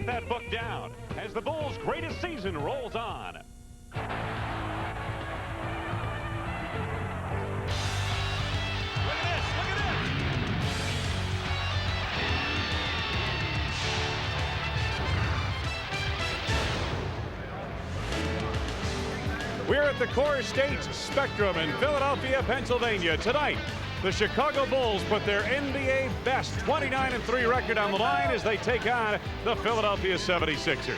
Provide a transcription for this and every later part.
put that book down as the Bulls' greatest season rolls on. Look at this, look at this. We're at the Core States Spectrum in Philadelphia, Pennsylvania. Tonight, the Chicago Bulls put their NBA best 29-3 record on the line as they take on the Philadelphia 76ers.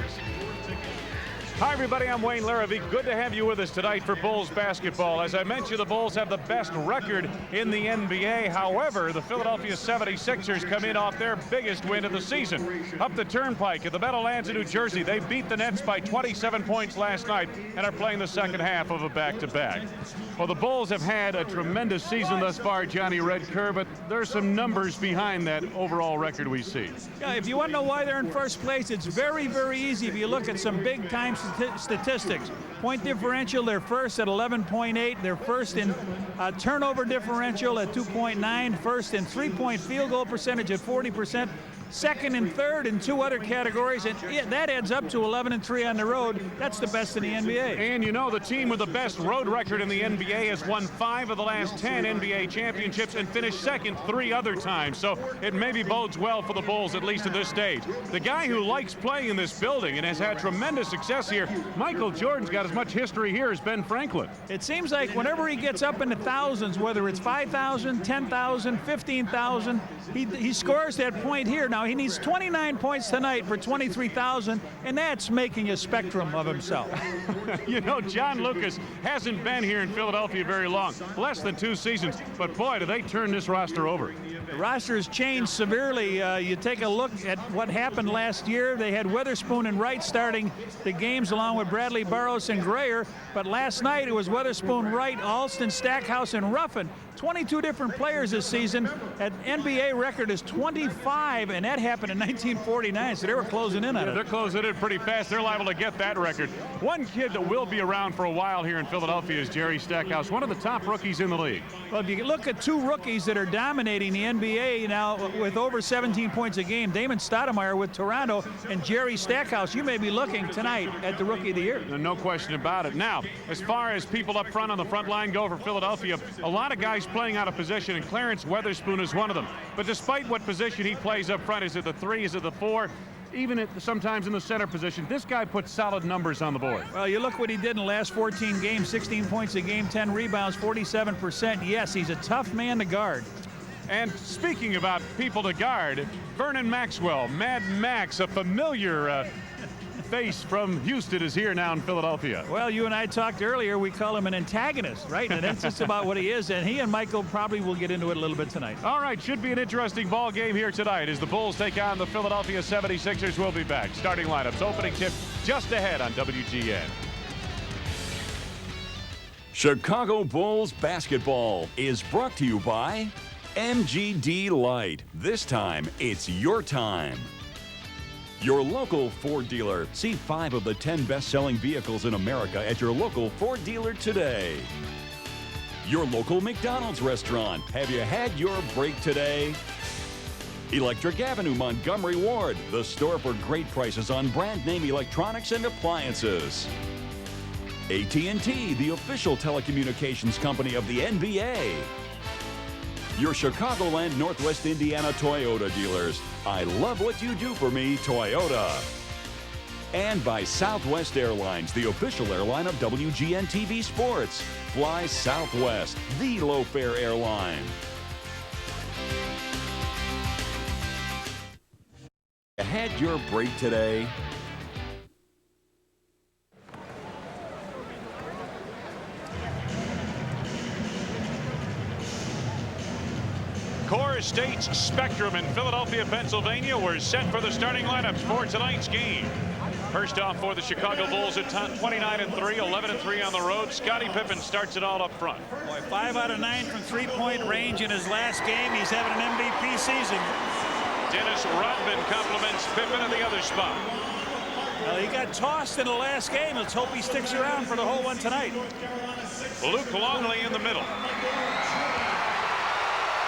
Hi, everybody. I'm Wayne Larrivee. Good to have you with us tonight for Bulls basketball. As I mentioned, the Bulls have the best record in the NBA. However, the Philadelphia 76ers come in off their biggest win of the season. Up the Turnpike at the Meadowlands in New Jersey, they beat the Nets by 27 points last night and are playing the second half of a back-to-back. Well, the Bulls have had a tremendous season thus far, Johnny Redker, but there's some numbers behind that overall record we see. Yeah, if you want to know why they're in first place, it's very, very easy. If you look at some big-time statistics. Point differential, they're first at 11.8. They're first in turnover differential at 2.9. First in three-point field goal percentage at 40%. Second and third in two other categories, and that adds up to 11-3 on the road. That's the best in the NBA. And you know, the team with the best road record in the NBA has won 5 of the last 10 NBA championships and finished second 3 other times. So it maybe bodes well for the Bulls, at least at this stage. The guy who likes playing in this building and has had tremendous success here, Michael Jordan's got as much history here as Ben Franklin. It seems like whenever he gets up in the thousands, whether it's 5,000, 10,000, 15,000, he scores that point here. Now, he needs 29 points tonight for 23,000, and that's making a spectrum of himself. You know, John Lucas hasn't been here in Philadelphia very long, less than 2 seasons, but boy, do they turn this roster over. The roster has changed severely. You take a look at what happened last year. They had Witherspoon and Wright starting the games along with Bradley Burroughs and Grayer, but last night it was Witherspoon, Wright, Alston, Stackhouse, and Ruffin. 22 different players this season. An NBA record is 25, and that happened in 1949, so they were closing in on it. They're closing in pretty fast. They're liable to get that record. One kid that will be around for a while here in Philadelphia is Jerry Stackhouse, one of the top rookies in the league. Well, if you look at 2 rookies that are dominating the NBA now with over 17 points a game, Damon Stoudemire with Toronto and Jerry Stackhouse, you may be looking tonight at the Rookie of the Year. No question about it. Now, as far as people up front on the front line go for Philadelphia, a lot of guys playing out of position, and Clarence Weatherspoon is one of them. But despite what position he plays up front, is it the 3, is it the 4, even sometimes in the center position, this guy puts solid numbers on the board. Well, you look what he did in the last 14 games, 16 points a game, 10 rebounds, 47%. Yes, he's a tough man to guard. And speaking about people to guard, Vernon Maxwell, Mad Max, a familiar face from Houston, is here now in Philadelphia. Well, you and I talked earlier, we call him an antagonist, right? And that's just about what he is, and he and Michael probably will get into it a little bit tonight. All right, should be an interesting ball game here tonight as the Bulls take on the Philadelphia 76ers. We'll be back. Starting lineups, opening tip just ahead on WGN. Chicago Bulls basketball is brought to you by MGD Light. This time, it's your time. Your local Ford dealer. See 5 of the 10 best-selling vehicles in America at your local Ford dealer today. Your local McDonald's restaurant. Have you had your break today? Electric Avenue, Montgomery Ward. The store for great prices on brand name electronics and appliances. AT&T, the official telecommunications company of the NBA. Your Chicagoland, Northwest Indiana Toyota dealers. I love what you do for me, Toyota. And by Southwest Airlines, the official airline of WGN TV Sports. Fly Southwest, the low-fare airline. Had your break today? Core States Spectrum in Philadelphia, Pennsylvania. We're set for the starting lineups for tonight's game. First off for the Chicago Bulls at 29-3, 11-3 on the road. Scottie Pippen starts it all up front. Boy, 5 out of 9 from three-point range in his last game. He's having an MVP season. Dennis Rodman compliments Pippen at the other spot. Well, he got tossed in the last game. Let's hope he sticks around for the whole one tonight. Luke Longley in the middle.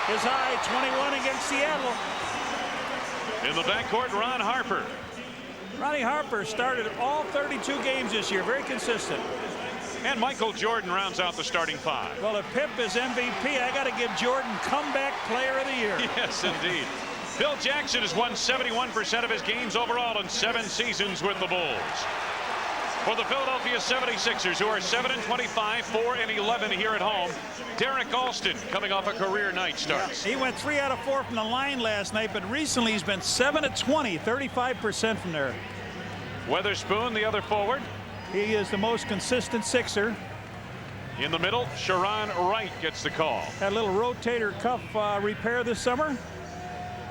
His high 21 against Seattle. In the backcourt, Ron Harper. Ronnie Harper started all 32 games this year, very consistent. And Michael Jordan rounds out the starting 5. Well, if Pip is MVP, I got to give Jordan comeback player of the year. Yes, indeed. Phil Jackson has won 71% of his games overall in 7 seasons with the Bulls. For the Philadelphia 76ers, who are 7-25, 4-11 here at home, Derek Alston coming off a career night starts. He went 3 out of 4 from the line last night, but recently he's been 7-20, 35% from there. Weatherspoon, the other forward. He is the most consistent Sixer. In the middle, Sharon Wright gets the call. Had a little rotator cuff repair this summer.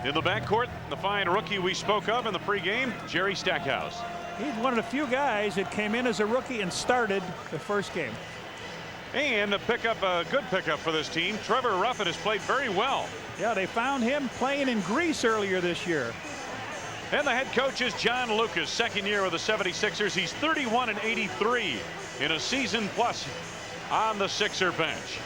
In the backcourt, the fine rookie we spoke of in the pregame, Jerry Stackhouse. He's one of the few guys that came in as a rookie and started the first game. And a good pickup for this team. Trevor Ruffin has played very well. Yeah, they found him playing in Greece earlier this year. And the head coach is John Lucas, second year with the 76ers. He's 31-83 in a season plus on the Sixer bench.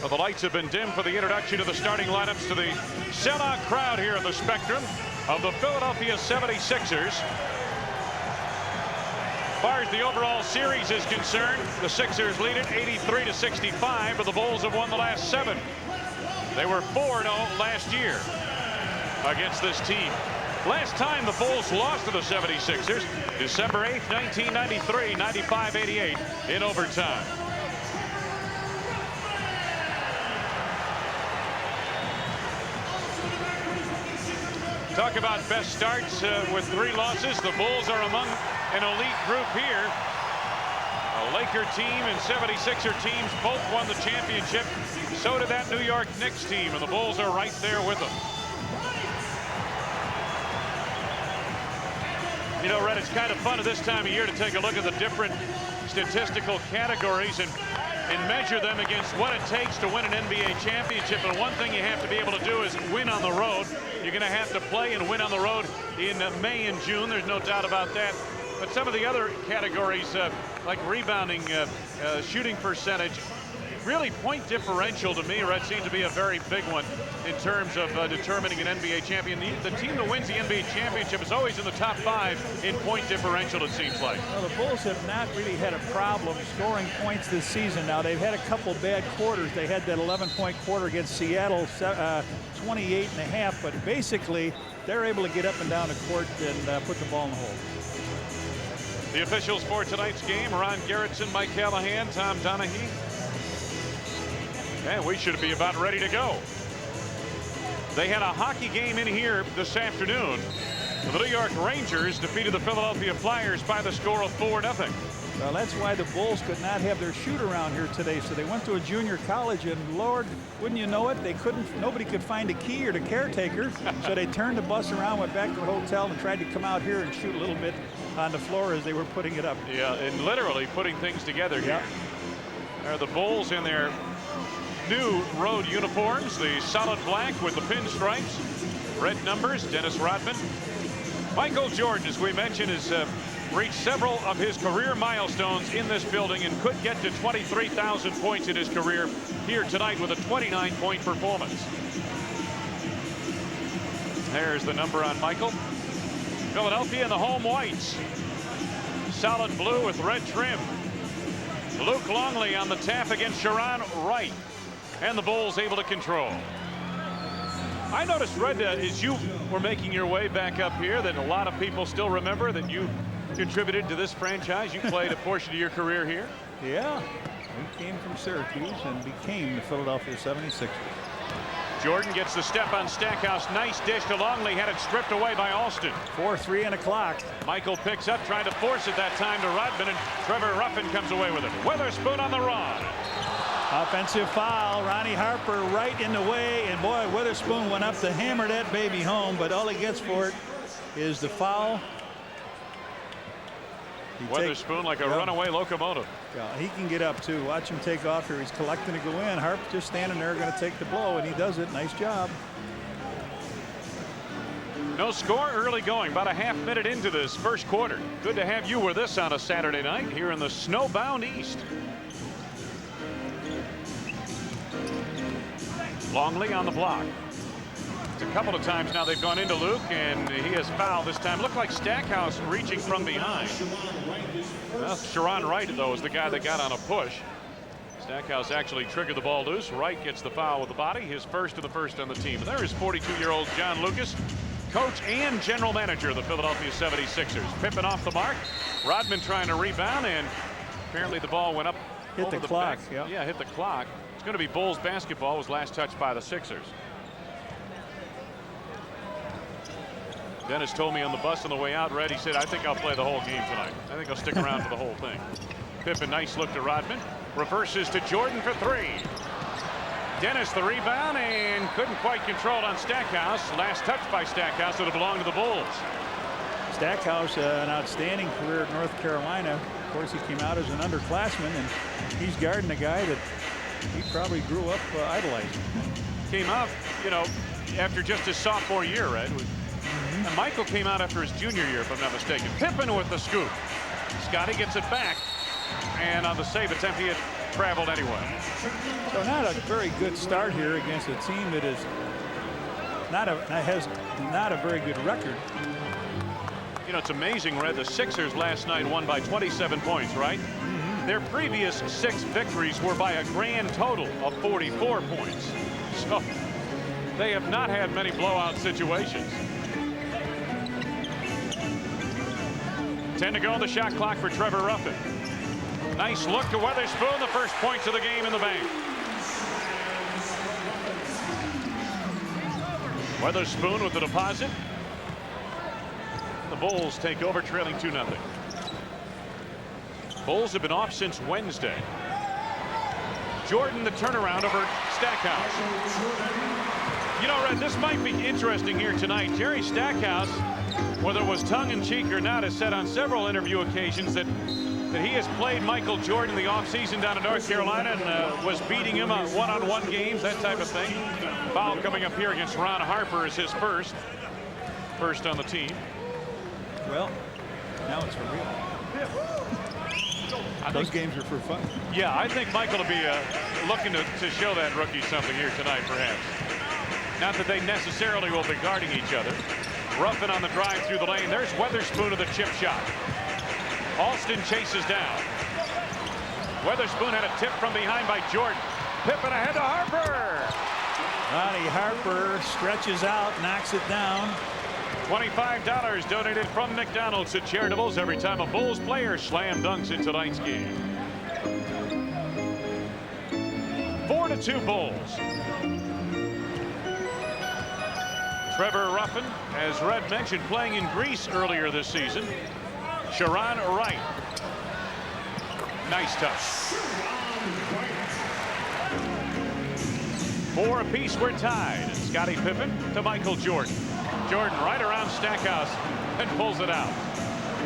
Well, the lights have been dimmed for the introduction of the starting lineups to the sellout crowd here at the Spectrum of the Philadelphia 76ers. As far as the overall series is concerned, the Sixers lead it 83-65, but the Bulls have won the last 7. They were 4-0 last year against this team. Last time the Bulls lost to the 76ers, December 8th, 1993, 95-88 in overtime. Talk about best starts with 3 losses. The Bulls are among an elite group here. A Laker team and 76er teams both won the championship. So did that New York Knicks team, and the Bulls are right there with them. You know, Red, it's kind of fun at this time of year to take a look at the different statistical categories and measure them against what it takes to win an NBA championship. And one thing you have to be able to do is win on the road. You're going to have to play and win on the road in May and June. There's no doubt about that. But some of the other categories, like rebounding, shooting percentage, really point differential to me, Red, seems to be a very big one in terms of determining an NBA champion. The team that wins the NBA championship is always in the top 5 in point differential, it seems like. Well, the Bulls have not really had a problem scoring points this season. Now, they've had a couple bad quarters. They had that 11-point quarter against Seattle, 28.5, but basically they're able to get up and down the court and put the ball in the hole. The officials for tonight's game, Ron Gerritsen, Mike Callahan, Tom Donahue. And we should be about ready to go. They had a hockey game in here this afternoon. The New York Rangers defeated the Philadelphia Flyers by the score of 4-0. Well, that's why the Bulls could not have their shoot around here today. So they went to a junior college, and Lord, wouldn't you know it, nobody could find a key or the caretaker. So they turned the bus around, went back to the hotel, and tried to come out here and shoot a little bit on the floor as they were putting it up. Yeah, and literally putting things together here. Are the Bulls in their new road uniforms, the solid black with the pinstripes, red numbers. Dennis Rodman. Michael Jordan, as we mentioned, has reached several of his career milestones in this building and could get to 23,000 points in his career here tonight with a 29-point performance. There's the number on Michael. Philadelphia in the home whites. Solid blue with red trim. Luke Longley on the tap against Sharon Wright. And the Bulls able to control. I noticed, Red, as you were making your way back up here, that a lot of people still remember that you contributed to this franchise. You played a portion of your career here. Yeah, we came from Syracuse and became the Philadelphia 76ers. Jordan gets the step on Stackhouse. Nice dish to Longley. Had it stripped away by Alston. 4-3 and a clock. Michael picks up, trying to force it that time to Rodman, and Trevor Ruffin comes away with it. Weatherspoon on the run. Offensive foul. Ronnie Harper right in the way, and boy, Weatherspoon went up to hammer that baby home, but all he gets for it is the foul. Weatherspoon like a runaway locomotive. Yeah, he can get up too. Watch him take off here. He's collecting to go in. Harper just standing there, going to take the blow, and he does it. Nice job. No score, early going, about a half minute into this first quarter. Good to have you with us on a Saturday night here in the snowbound East. Longley on the block. Just a couple of times now they've gone into Luke, and he has fouled this time. Looked like Stackhouse reaching from behind. Well, Sharon Wright, though, is the guy that got on a push. Stackhouse actually triggered the ball loose. Wright gets the foul with the body, his first and the first on the team. And there is 42-year-old John Lucas, coach and general manager of the Philadelphia 76ers. Pippen off the mark. Rodman trying to rebound, and apparently the ball went up. Hit the clock. Yeah, hit the clock. It's going to be Bulls basketball. Was last touched by the Sixers. Dennis told me on the bus on the way out, Red, he said, I think I'll play the whole game tonight. I think I'll stick around for the whole thing. Pippen, nice look to Rodman. Reverses to Jordan for three. Dennis the rebound, and couldn't quite control it on Stackhouse. Last touch by Stackhouse would have belonged to the Bulls. Stackhouse, an outstanding career at North Carolina. Of course, he came out as an underclassman, and he's guarding a guy that he probably grew up idolizing. Came out, you know, after just his sophomore year, Red. And Michael came out after his junior year, if I'm not mistaken. Pippen with the scoop. Scotty gets it back. And on the save attempt, he had traveled anyway. So not a very good start here against a team that is has not a very good record. You know, it's amazing, Red. The Sixers last night won by 27 points, right? Their previous 6 victories were by a grand total of 44 points. So they have not had many blowout situations. 10 to go on the shot clock for Trevor Ruffin. Nice look to Weatherspoon, the first points of the game in the bank. Weatherspoon with the deposit. The Bulls take over, trailing 2-0. Bulls have been off since Wednesday. Jordan the turnaround over Stackhouse. You know, Red, this might be interesting here tonight. Jerry Stackhouse, whether it was tongue-in-cheek or not, has said on several interview occasions that he has played Michael Jordan in the offseason down in North Carolina and was beating him on one-on-one games, that type of thing. Foul coming up here against Ron Harper is his first on the team. Well, now it's for real. Those games are for fun. Yeah, I think Michael will be looking to show that rookie something here tonight, perhaps. Not that they necessarily will be guarding each other. Ruffin on the drive through the lane. There's Weatherspoon of the chip shot. Alston chases down. Weatherspoon had a tip from behind by Jordan. Pippen ahead to Harper. Ronnie Harper stretches out, knocks it down. $25 donated from McDonald's to charitables every time a Bulls player slam dunks in tonight's game. 4-2 Bulls. Trevor Ruffin, as Red mentioned, playing in Greece earlier this season. Sharon Wright. Nice touch. 4 apiece, we're tied. Scottie Pippen to Michael Jordan. Jordan right around Stackhouse and pulls it out.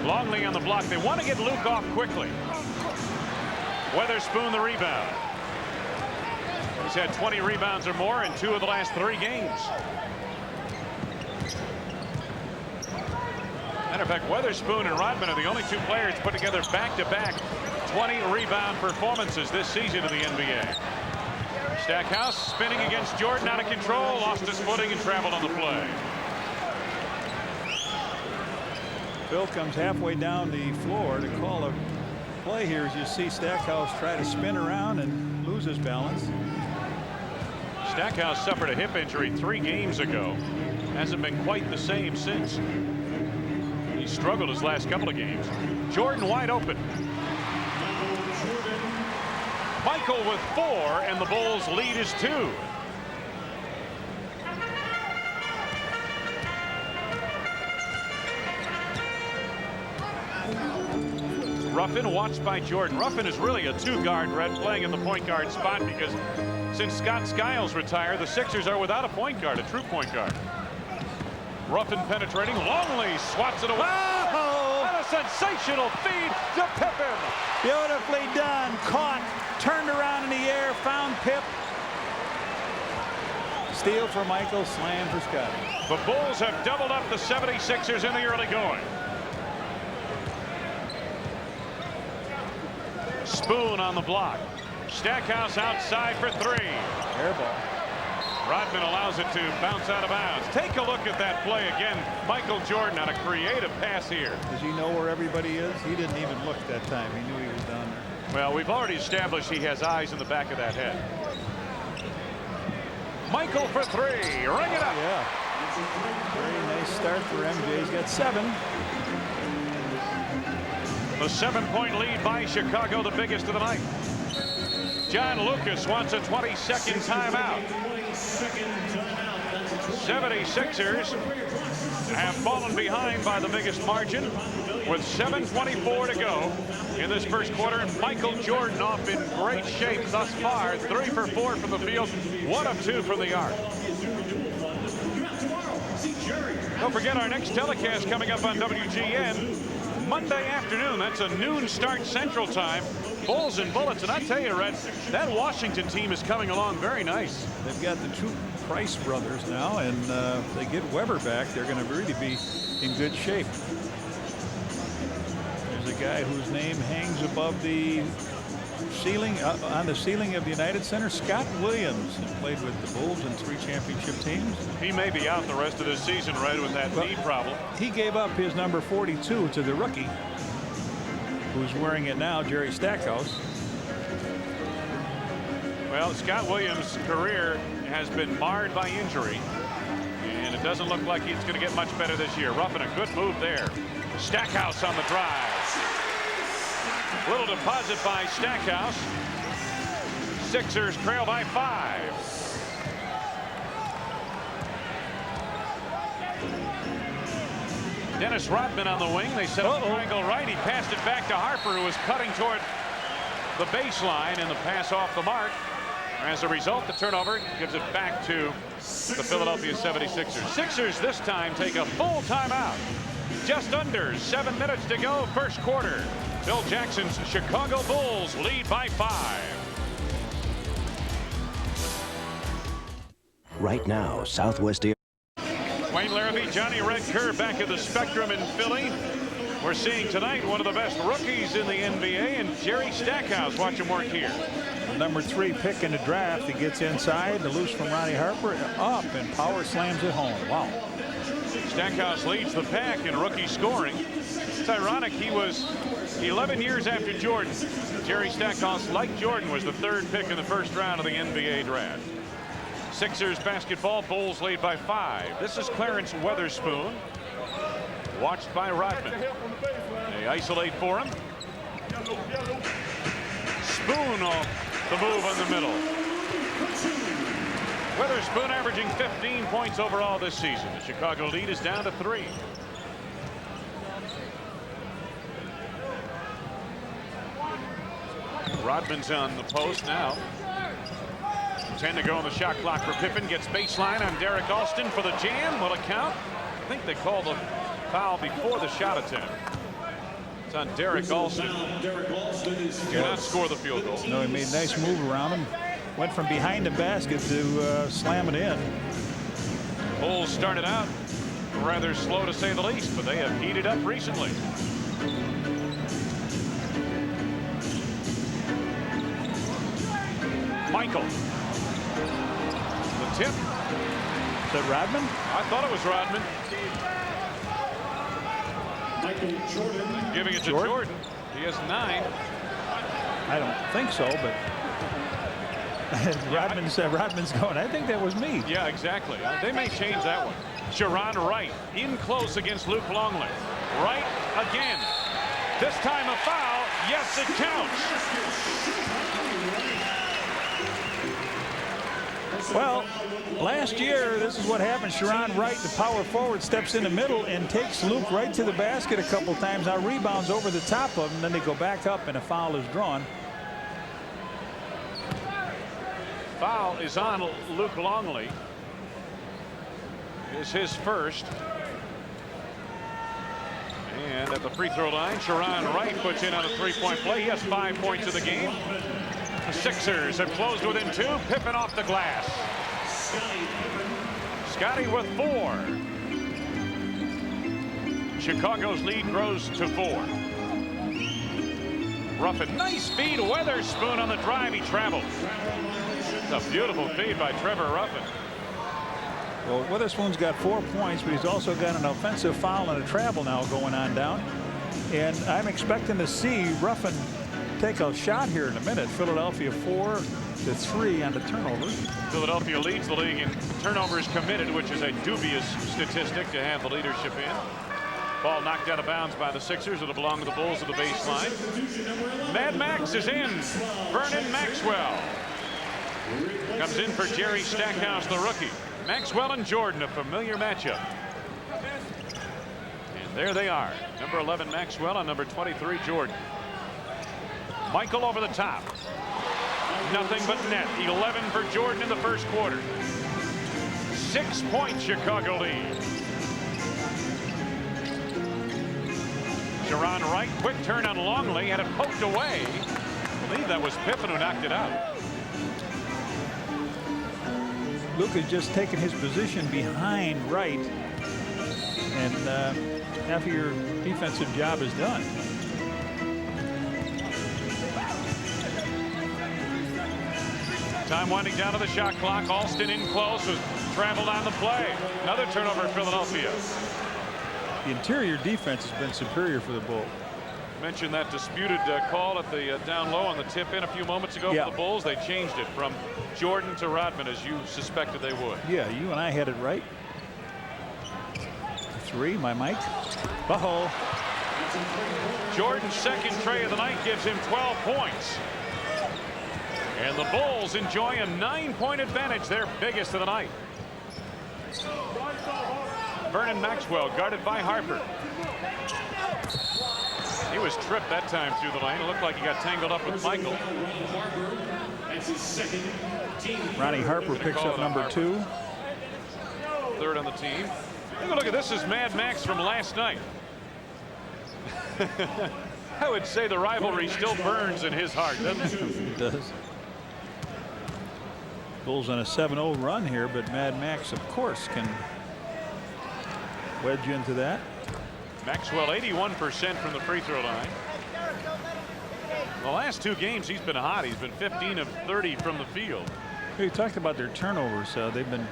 Longley on the block. They want to get Luke off quickly. Weatherspoon the rebound. He's had 20 rebounds or more in 2 of the last 3 games. Matter of fact, Weatherspoon and Rodman are the only 2 players put together back-to-back 20 rebound performances this season in the NBA. Stackhouse spinning against Jordan, out of control, lost his footing and traveled on the play. Phil comes halfway down the floor to call a play here as you see Stackhouse try to spin around and lose his balance. Stackhouse suffered a hip injury 3 games ago. Hasn't been quite the same since. He struggled his last couple of games. Jordan wide open. Michael with 4, and the Bulls lead is 2. Ruffin watched by Jordan. Ruffin is really a 2-guard, Red, playing in the point guard spot because since Scott Skiles retired, the Sixers are without a point guard, a true point guard. Ruffin penetrating. Longley swats it away. Oh! And a sensational feed to Pippen. Beautifully done. Caught. Turned around in the air. Found Pip. Steal for Michael. Slam for Scotty. The Bulls have doubled up the 76ers in the early going. Spoon on the block. Stackhouse outside for 3. Air ball. Rodman allows it to bounce out of bounds. Take a look at that play again. Michael Jordan on a creative pass here. Does he know where everybody is? He didn't even look that time. He knew he was down there. Well, we've already established he has eyes in the back of that head. Michael for three. Ring it up. Yeah. Very nice start for MJ. He's got 7. The 7-point lead by Chicago, the biggest of the night. John Lucas wants a 22nd timeout. 76ers have fallen behind by the biggest margin with 7:24 to go in this first quarter. And Michael Jordan off in great shape thus far. 3 for 4 from the field, 1 of 2 from the arc. Don't forget our next telecast coming up on WGN Monday afternoon. That's a noon start Central Time. Bulls and Bullets. And I tell you, Red, that Washington team is coming along very nice. They've got the 2 Price brothers now, and if they get Weber back, they're going to really be in good shape. There's a guy whose name hangs above the ceiling, on the ceiling of the United Center, Scott Williams, who played with the Bulls in 3 championship teams. He may be out the rest of the season, Red, with that knee problem. He gave up his number 42 to the rookie, who's wearing it now, Jerry Stackhouse. Well, Scott Williams' career has been marred by injury, and it doesn't look like it's going to get much better this year. Ruffin, a good move there. Stackhouse on the drive. Little deposit by Stackhouse. Sixers trail by 5. Dennis Rodman on the wing. They set up the triangle right. He passed it back to Harper, who was cutting toward the baseline, and the pass off the mark. As a result, the turnover gives it back to the Philadelphia 76ers. Sixers this time take a full timeout. Just under 7 minutes to go, first quarter. Phil Jackson's Chicago Bulls lead by 5. Right now, Southwest Air. Wayne Larrabee, Johnny Red Kerr back at the Spectrum in Philly. We're seeing tonight one of the best rookies in the NBA, and Jerry Stackhouse. Watch him work here. The number 3 pick in the draft. He gets inside, the loose from Ronnie Harper, up, and power slams it home. Wow. Stackhouse leads the pack in rookie scoring. It's ironic, he was 11 years after Jordan. Jerry Stackhouse, like Jordan, was the 3rd pick in the first round of the NBA draft. Sixers basketball, Bulls lead by 5. This is Clarence Weatherspoon, watched by Rodman. They isolate for him. Spoon off the move in the middle. Weatherspoon averaging 15 points overall this season. The Chicago lead is down to 3. Rodman's on the post now. 10 to go on the shot clock for Pippen. Gets baseline on Derek Alston for the jam. Will it count? I think they called the foul before the shot attempt. It's on Derek Alston. Did not score the field goal. No, he made a nice move around him. Went from behind the basket to slam it in. Bulls started out rather slow to say the least, but they have heated up recently. Michael. The tip. Is that Rodman? I thought it was Rodman. Giving it to Jordan. He has 9. I don't think so, but Rodman's going, I think that was me. Yeah, exactly. They may change that one. Sharon Wright in close against Luke Longley. Wright again. This time a foul. Yes, it counts. Well, last year, this is what happened. Sharon Wright, the power forward, steps in the middle and takes Luke right to the basket a couple times. Now rebounds over the top of him. Then they go back up and a foul is drawn. Foul is on Luke Longley. It's his first. And at the free throw line, Sharon Wright puts in on a 3-point play. He has 5 points in the game. The Sixers have closed within 2. Pippen off the glass. Scotty with 4. Chicago's lead grows to 4. Ruffin, nice feed. Weatherspoon on the drive. He traveled. It's a beautiful feed by Trevor Ruffin. Well, Witherspoon's got 4 points, but he's also got an offensive foul and a travel now going on down. And I'm expecting to see Ruffin take a shot here in a minute. Philadelphia 4-3 on the turnovers. Philadelphia leads the league in turnovers committed, which is a dubious statistic to have the leadership in. Ball knocked out of bounds by the Sixers. It'll belong to the Bulls at the baseline. Mad Max is in. Vernon Maxwell comes in for Jerry Stackhouse, the rookie. Maxwell and Jordan, a familiar matchup. And there they are. Number 11 Maxwell and number 23 Jordan. Michael over the top. Nothing but net. 11 for Jordan in the first quarter. 6-point Chicago lead. Sharon Wright, quick turn on Longley, had it poked away. I believe that was Pippen who knocked it out. Luke has just taken his position behind Wright, and half of your defensive job is done. Time winding down to the shot clock. Alston in close, was traveled on the play. Another turnover in Philadelphia. The interior defense has been superior for the Bulls. Mentioned that disputed call at the down low on the tip in a few moments ago for the Bulls. They changed it from Jordan to Rodman, as you suspected they would. Yeah, you and I had it right. 3, my mic. Uh-oh. Jordan's second tray of the night gives him 12 points. And the Bulls enjoy a 9-point advantage, their biggest of the night. Vernon Maxwell guarded by Harper. He was tripped that time through the lane. It looked like he got tangled up with Michael. Ronnie Harper picks up number 2. Third on the team. Take a look at this. Is Mad Max from last night. I would say the rivalry still burns in his heart, doesn't it? It does. Bulls on a 7-0 run here, but Mad Max, of course, can wedge into that. Maxwell 81% from the free throw line. The last 2 games he's been hot. He's been 15 of 30 from the field. We talked about their turnovers. They've been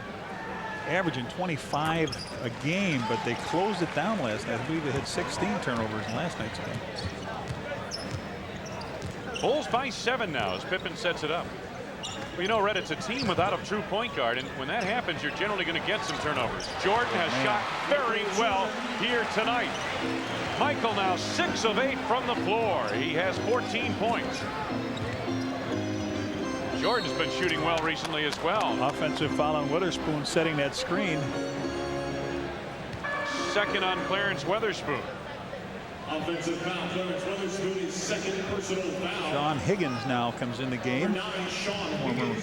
averaging 25 a game, but they closed it down last night. I believe they had 16 turnovers in last night's game. Bulls by 7 now as Pippen sets it up. Well, you know, Red, it's a team without a true point guard, and when that happens, you're generally going to get some turnovers. Jordan has shot very well here tonight. Michael now 6 of 8 from the floor. He has 14 points. Jordan's been shooting well recently as well. Offensive foul on Witherspoon, setting that screen. Second on Clarence Weatherspoon. Offensive foul, Clarence Weatherspoon's second personal foul. Sean Higgins now comes in the game. Former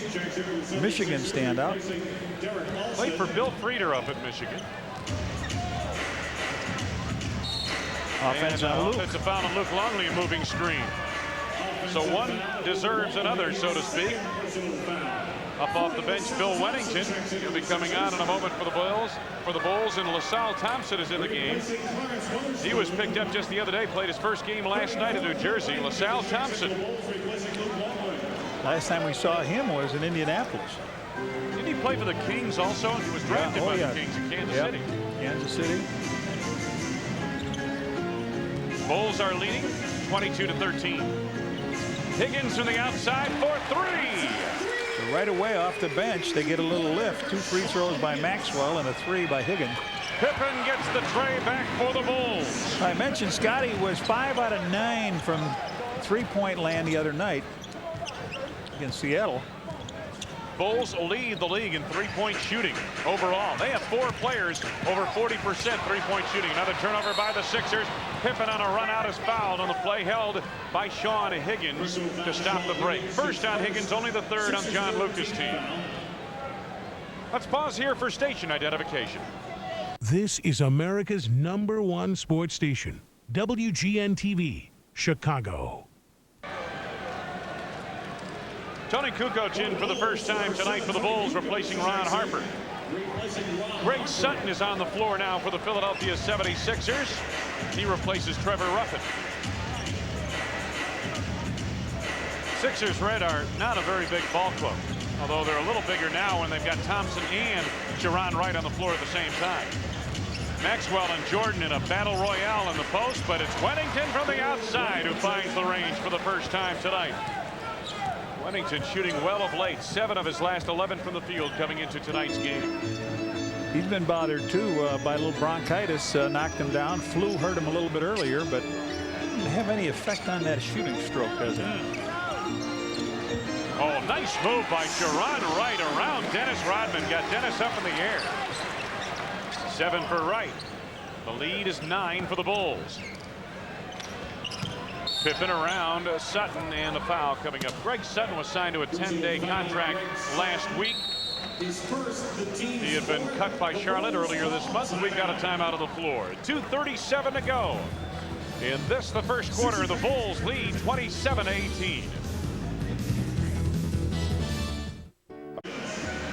Michigan standout. Played for Bill Frieder up at Michigan. Offensive foul on Luke Longley, a moving screen. So one deserves another, so to speak. Up off the bench, Bill Wennington. He'll be coming on in a moment for the Bulls. And LaSalle Thompson is in the game. He was picked up just the other day. Played his first game last night in New Jersey. LaSalle Thompson. Last time we saw him was in Indianapolis. Didn't he play for the Kings also? He was drafted by the Kings in Kansas City. Kansas City. Bulls are leading 22-13. Higgins from the outside for 3. So right away off the bench, they get a little lift. 2 free throws by Maxwell and a 3 by Higgins. Pippen gets the tray back for the Bulls. I mentioned Scotty was 5 out of 9 from 3-point land the other night against Seattle. Bulls lead the league in 3-point shooting overall. They have 4 players over 40% 3-point shooting. Another turnover by the Sixers. Pippen on a run out is fouled on the play held by Sean Higgins to stop the break. First on Higgins, only the third on John Lucas' team. Let's pause here for station identification. This is America's #1 sports station, WGN-TV, Chicago. Tony Kukoc in for the first time tonight for the Bulls, replacing Ron Harper. Greg Sutton is on the floor now for the Philadelphia 76ers. He replaces Trevor Ruffin. Sixers Red are not a very big ball club. Although they're a little bigger now when they've got Thompson and Sharon Wright on the floor at the same time. Maxwell and Jordan in a battle royale in the post, but it's Wennington from the outside who finds the range for the first time tonight. Wennington shooting well of late. 7 of his last 11 from the field coming into tonight's game. He's been bothered too by a little bronchitis. Knocked him down. Flu hurt him a little bit earlier, but didn't have any effect on that shooting stroke, does it? Oh, nice move by Sharon Wright around Dennis Rodman. Got Dennis up in the air. 7 for Wright. The lead is 9 for the Bulls. Pippen around Sutton, and a foul coming up. Greg Sutton was signed to a 10-day contract last week. He had been cut by Charlotte earlier this month, and we've got a timeout on the floor. 2:37 to go. In this, the first quarter, the Bulls lead 27-18.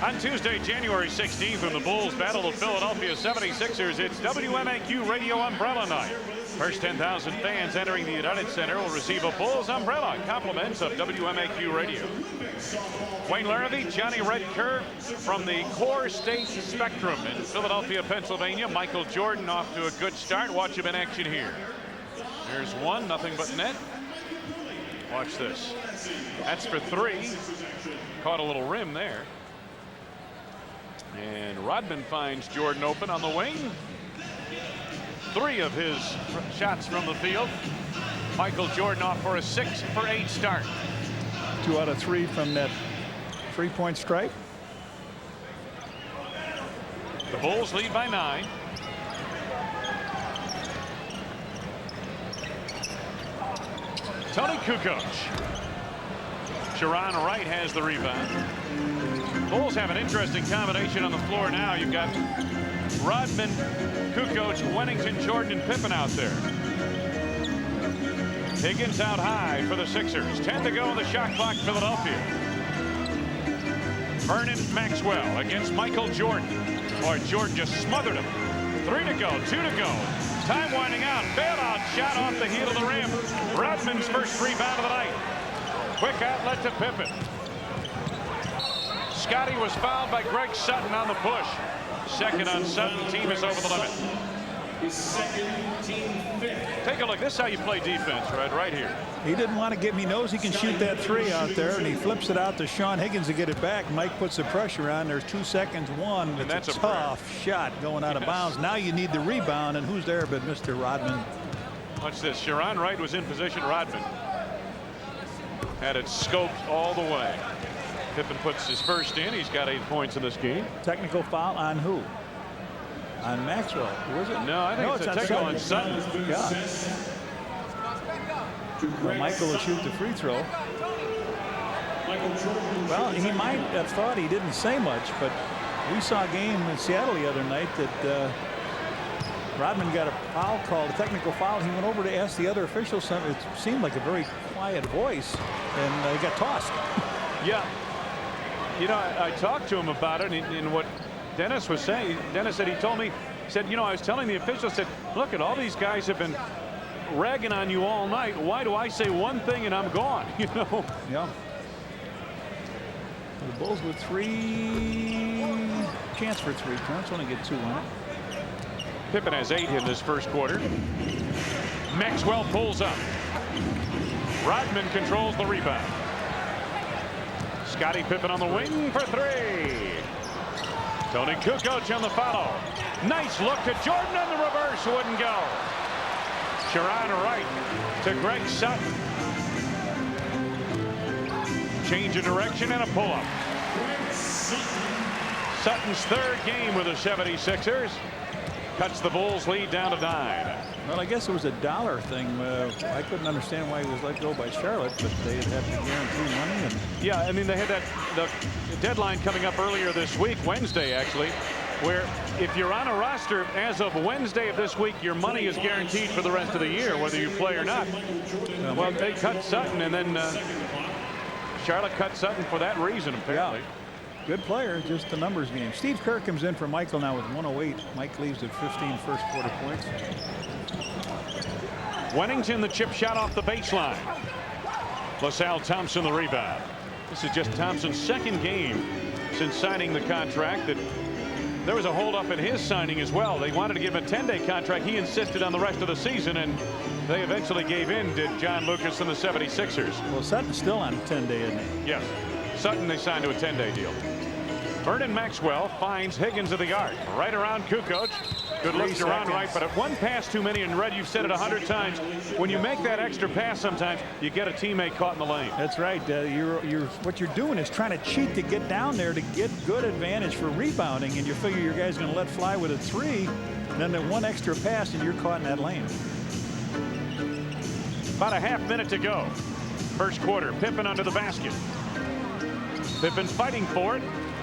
On Tuesday, January 16th, when the Bulls battle the Philadelphia 76ers, it's WMAQ Radio Umbrella Night. First 10,000 fans entering the United Center will receive a Bulls umbrella, compliments of WMAQ Radio. Wayne Larrabee, Johnny Red Kerr from the Core State Spectrum in Philadelphia, Pennsylvania. Michael Jordan off to a good start. Watch him in action here. There's one, nothing but net. Watch this. That's for 3. Caught a little rim there. And Rodman finds Jordan open on the wing. 3 of his shots from the field. Michael Jordan off for a 6 for 8 start. 2 out of 3 from that 3-point stripe. The Bulls lead by 9. Tony Kukoc. Sharon Wright has the rebound. Bulls have an interesting combination on the floor now. You've got Rodman, Kukoc, Wennington, Jordan, and Pippen out there. Higgins out high for the Sixers. 10 to go in the shot clock, Philadelphia. Vernon Maxwell against Michael Jordan. Boy, Jordan just smothered him. 3 to go, 2 to go. Time winding out. Bailout shot off the heel of the rim. Rodman's first rebound of the night. Quick outlet to Pippen. Scotty was fouled by Greg Sutton on the push. Second on Sutton. Team is over the limit. His second, team 5th. Take a look. This is how you play defense, right here. He didn't want to get me. Knows he can shoot that 3 out there, and he flips it out to Sean Higgins to get it back. Mike puts the pressure on. There's 2 seconds. One. And that's a tough shot going out of bounds. Now you need the rebound, and who's there but Mr. Rodman? Watch this. Sharon Wright was in position. Rodman had it scoped all the way. Pippen puts his first in. He's got 8 points in this game. Technical foul on who? On Maxwell. Was it? No, I think it's a technical on Sutton. Yeah. Well, Michael will shoot the free throw. Well, he might have thought he didn't say much, but we saw a game in Seattle the other night that Rodman got a foul called, a technical foul. He went over to ask the other officials something. It seemed like a very quiet voice, and he got tossed. Yeah. You know, I talked to him about it, and what Dennis was saying. Dennis said, he told me, said, you know, I was telling the officials, said, look at all these guys have been ragging on you all night. Why do I say one thing and I'm gone? You know? Yeah. The Bulls with 3, chance for 3 points, only get 2 on it. Pippen has 8 in this first quarter. Maxwell pulls up. Rodman controls the rebound. Scottie Pippen on the wing for 3. Tony Kukoc on the follow. Nice look to Jordan on the reverse. Wouldn't go. Sharon Wright to Greg Sutton. Change of direction and a pull-up. Sutton's 3rd game with the 76ers. Cuts the Bulls lead down to 9. Well, I guess it was a dollar thing. I couldn't understand why he was let go by Charlotte, but they had to guarantee money. And yeah, I mean, they had the deadline coming up earlier this week, Wednesday actually, where if you're on a roster as of Wednesday of this week, your money is guaranteed for the rest of the year, whether you play or not. Well, they cut Sutton, and then Charlotte cut Sutton for that reason, apparently. Yeah. Good player, just a numbers game. Steve Kerr comes in for Michael now with 108. Mike leaves at 15 first quarter points. Wennington, the chip shot off the baseline. LaSalle Thompson, the rebound. This is just Thompson's second game since signing the contract. That there was a holdup in his signing as well. They wanted to give him a 10-day contract. He insisted on the rest of the season, and they eventually gave in to John Lucas and the 76ers. Well, Sutton's still on a 10-day, isn't he? Yes. Sutton they signed to a 10-day deal. Vernon Maxwell finds Higgins at the arc. Right around Kukoc. Good look, Sharon Wright, but at one pass too many, and Red, you've said it 100 times. When you make that extra pass sometimes, you get a teammate caught in the lane. That's right. What you're doing is trying to cheat to get down there to get good advantage for rebounding, and you figure your guy's going to let fly with a 3, and then that one extra pass, and you're caught in that lane. About a half minute to go. First quarter. Pippen under the basket. Pippen fighting for it,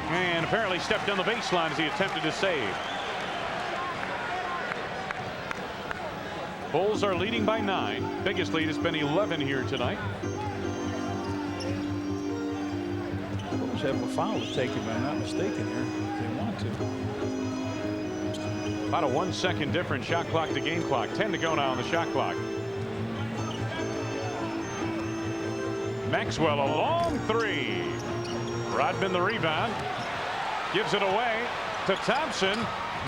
and apparently stepped on the baseline as he attempted to save. Bulls are leading by 9. Biggest lead has been 11 here tonight. Bulls have a foul to take, if I'm not mistaken here. They want to. About a 1 second difference, shot clock to game clock. 10 to go now on the shot clock. Maxwell, a long 3. Rodman the rebound. Gives it away to Thompson.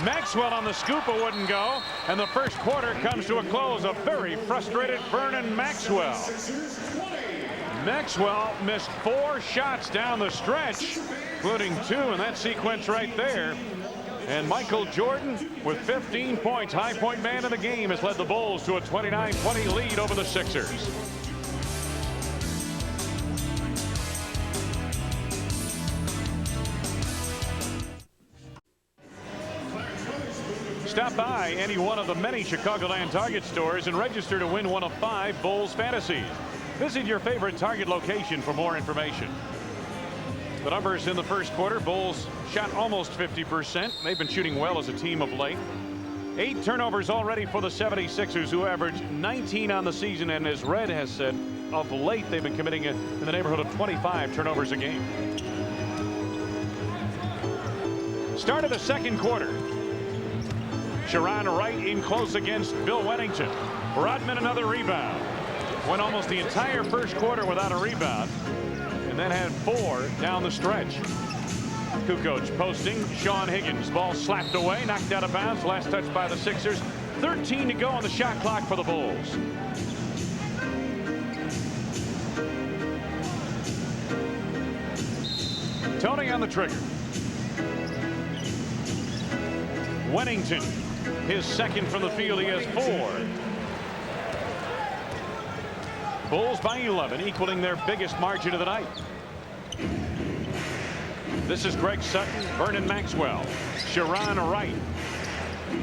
Maxwell on the scoop, but wouldn't go. And the first quarter comes to a close. A very frustrated Vernon Maxwell. Maxwell missed 4 shots down the stretch, including 2 in that sequence right there. And Michael Jordan with 15 points, high point man of the game, has led the Bulls to a 29-20 lead over the Sixers. Stop by any one of the many Chicagoland Target stores and register to win one of 5 Bulls fantasies. Visit your favorite Target location for more information. The numbers in the first quarter: Bulls shot almost 50%. They've been shooting well as a team of late. 8 turnovers already for the 76ers, who average 19 on the season, and as Red has said, of late they've been committing in the neighborhood of 25 turnovers a game. Start of the second quarter. Sharon Wright in close against Bill Wennington. Rodman another rebound. Went almost the entire first quarter without a rebound, and then had 4 down the stretch. Kukoc posting. Sean Higgins. Ball slapped away, knocked out of bounds. Last touch by the Sixers. 13 to go on the shot clock for the Bulls. Tony on the trigger. Wennington, his second from the field. He has 4. Bulls by 11, equaling their biggest margin of the night. This is Greg Sutton, Vernon Maxwell, Sharon Wright.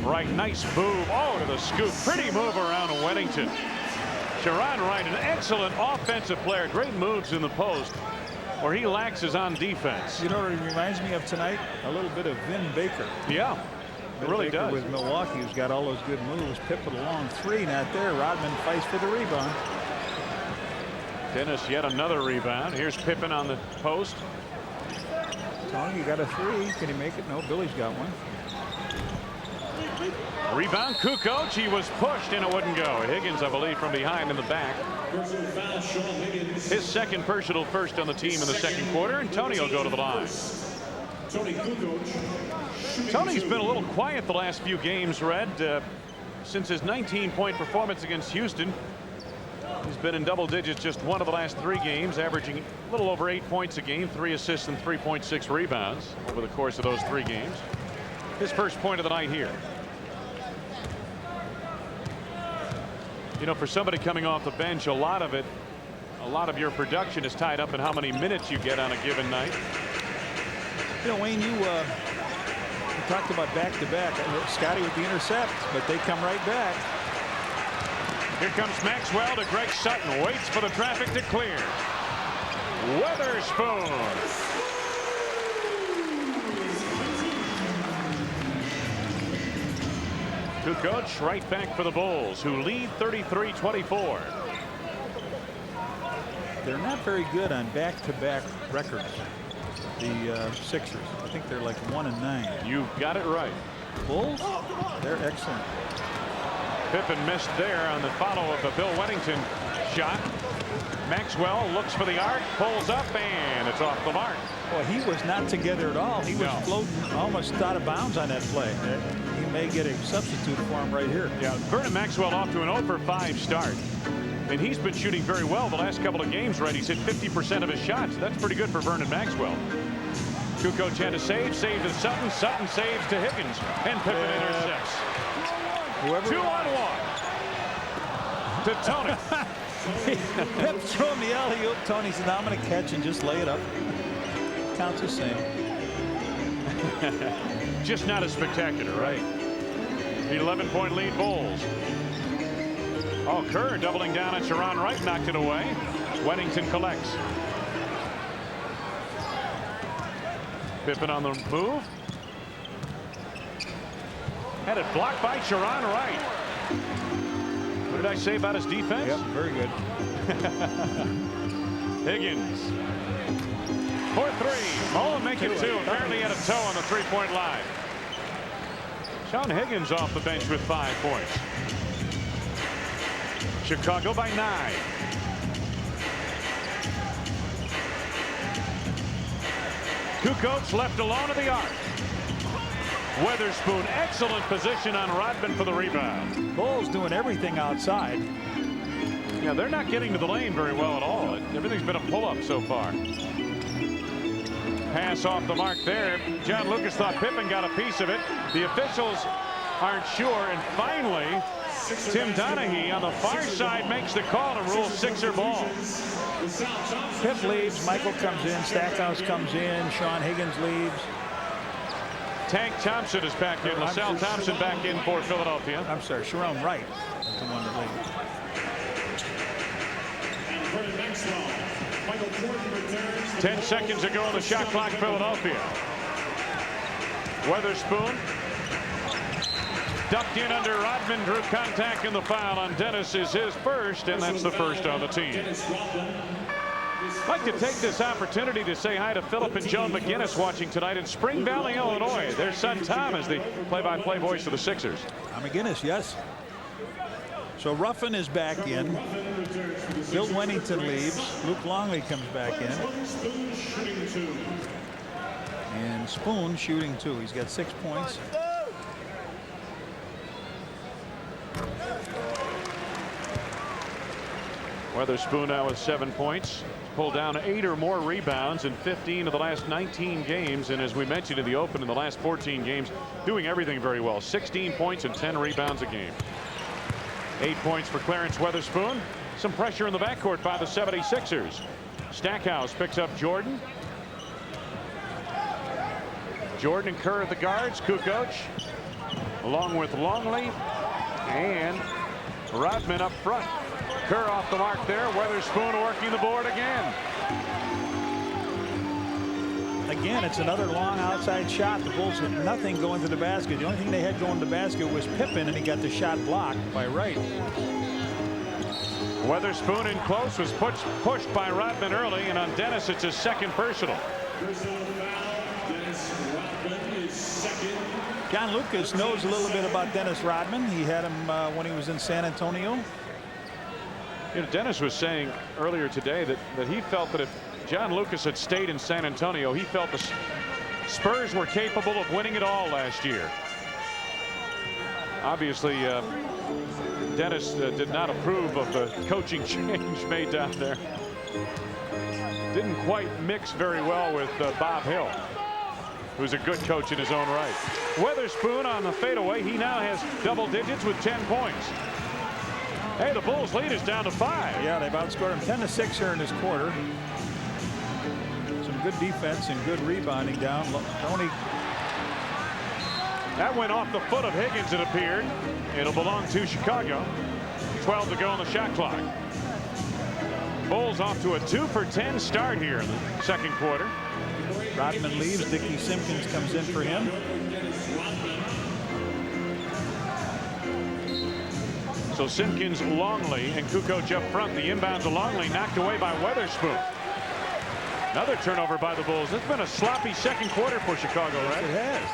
Wright, nice move. Oh, to the scoop. Pretty move around Wennington. Sharon Wright, an excellent offensive player. Great moves in the post. Where he lacks is on defense. You know what it reminds me of tonight? A little bit of Vin Baker. Yeah. It really Baker does. With Milwaukee, who's got all those good moves. Pippen a long 3, not there. Rodman fights for the rebound. Dennis yet another rebound. Here's Pippen on the post. Tony, you got a 3. Can he make it? No, Billy's got one. Rebound, Kukoc. He was pushed and it wouldn't go. Higgins, I believe, from behind in the back. His second personal first on the team in the second quarter, and Tony will go to the line. Tony's been a little quiet the last few games, Red. Since his 19-point performance against Houston, he's been in double digits just 1 of the last 3 games, averaging a little over 8 points a game, 3 assists and 3.6 rebounds over the course of those 3 games. His first point of the night here. You know, for somebody coming off the bench, a lot of your production is tied up in how many minutes you get on a given night. You know, Wayne, you talked about back-to-back. Scotty with the intercept, but they come right back. Here comes Maxwell to Greg Sutton. Waits for the traffic to clear. Weatherspoon. Kukoc right back for the Bulls, who lead 33-24. They're not very good on back-to-back records, the Sixers. I think they're like 1-9. You got it right. Bulls, they're excellent. Pippen missed there on the follow of the Bill Wennington shot. Maxwell looks for the arc, pulls up, and it's off the mark. Well, he was not together at all. He was floating almost out of bounds on that play. He may get a substitute for him right here. Yeah, Vernon Maxwell off to an 0 for 5 start. And he's been shooting very well the last couple of games, right? He's hit 50% of his shots. That's pretty good for Vernon Maxwell. Kukoc had a save to Sutton. Sutton saves to Higgins. And Pippen intercepts. 2-on-1 to Tony. Pip threw him the alley-oop. Tony said, I'm going to catch and just lay it up. Counts the same. Just not as spectacular, right? 11-point lead Bulls. Oh, Kerr doubling down on Sharon Wright, knocked it away. Weddington collects. Pippen on the move. Had it blocked by Sharon Wright. What did I say about his defense? Yep, very good. Higgins. For 3. Mullen make it 2. Apparently had a toe on the 3-point line. Sean Higgins off the bench with 5 points. Chicago by 9. Kukoc left alone at the arc. Weatherspoon, excellent position on Rodman for the rebound. Bulls doing everything outside. Yeah, they're not getting to the lane very well at all. Everything's been a pull-up so far. Pass off the mark there. John Lucas thought Pippen got a piece of it. The officials aren't sure. And finally, Tim Donaghy on the far side makes the call to rule Sixer ball. Pip leaves. Michael comes in. Stackhouse comes in. Sean Higgins leaves. Tank Thompson is back in. LaSalle Thompson back in for Philadelphia. I'm sorry, Sharon Wright is the one that leaves. And Vernon Maxwell. Michael Jordan returns. 10 seconds ago on the shot clock, Philadelphia. Weatherspoon ducked in under Rodman, drew contact, and the foul on Dennis is his first, and that's the first on the team. I'd like to take this opportunity to say hi to Philip and Joan McGinnis watching tonight in Spring Valley, Illinois. Their son Tom is the play-by-play voice for the Sixers. McGinnis, yes. So Ruffin is back in. Bill Wennington leaves. Luke Longley comes back in. And Spoon shooting 2. He's got 6 points. Weatherspoon now with 7 points. Pulled down 8 or more rebounds in 15 of the last 19 games. And as we mentioned in the open, in the last 14 games, doing everything very well. 16 points and 10 rebounds a game. 8 points for Clarence Weatherspoon. Some pressure in the backcourt by the 76ers. Stackhouse picks up Jordan. Jordan and Kerr at the guards. Kukoc along with Longley and Rodman up front. Kerr off the mark there. Weatherspoon working the board again. Again, it's another long outside shot. The Bulls had nothing going to the basket. The only thing they had going to the basket was Pippen, and he got the shot blocked by Wright. Weatherspoon in close, was pushed by Rodman early, and on Dennis it's his second personal. John Lucas knows a little bit about Dennis Rodman. He had him when he was in San Antonio. You know, Dennis was saying earlier today that he felt that if John Lucas had stayed in San Antonio, he felt the Spurs were capable of winning it all last year. Obviously, Dennis did not approve of the coaching change made down there. Didn't quite mix very well with Bob Hill, who's a good coach in his own right. Weatherspoon on the fadeaway. He now has double digits with 10 points. Hey, the Bulls lead is down to 5. Yeah, they've outscored him 10-6 here in this quarter. Some good defense and good rebounding down. Tony. That went off the foot of Higgins, it appeared. It'll belong to Chicago. 12 to go on the shot clock. Bulls off to a 2 for 10 start here in the second quarter. Rodman leaves. Dickie Simpkins comes in for him. So Simpkins, Longley, and Kukoc up front. The inbound to Longley knocked away by Weatherspoon. Another turnover by the Bulls. It's been a sloppy second quarter for Chicago, right? It has.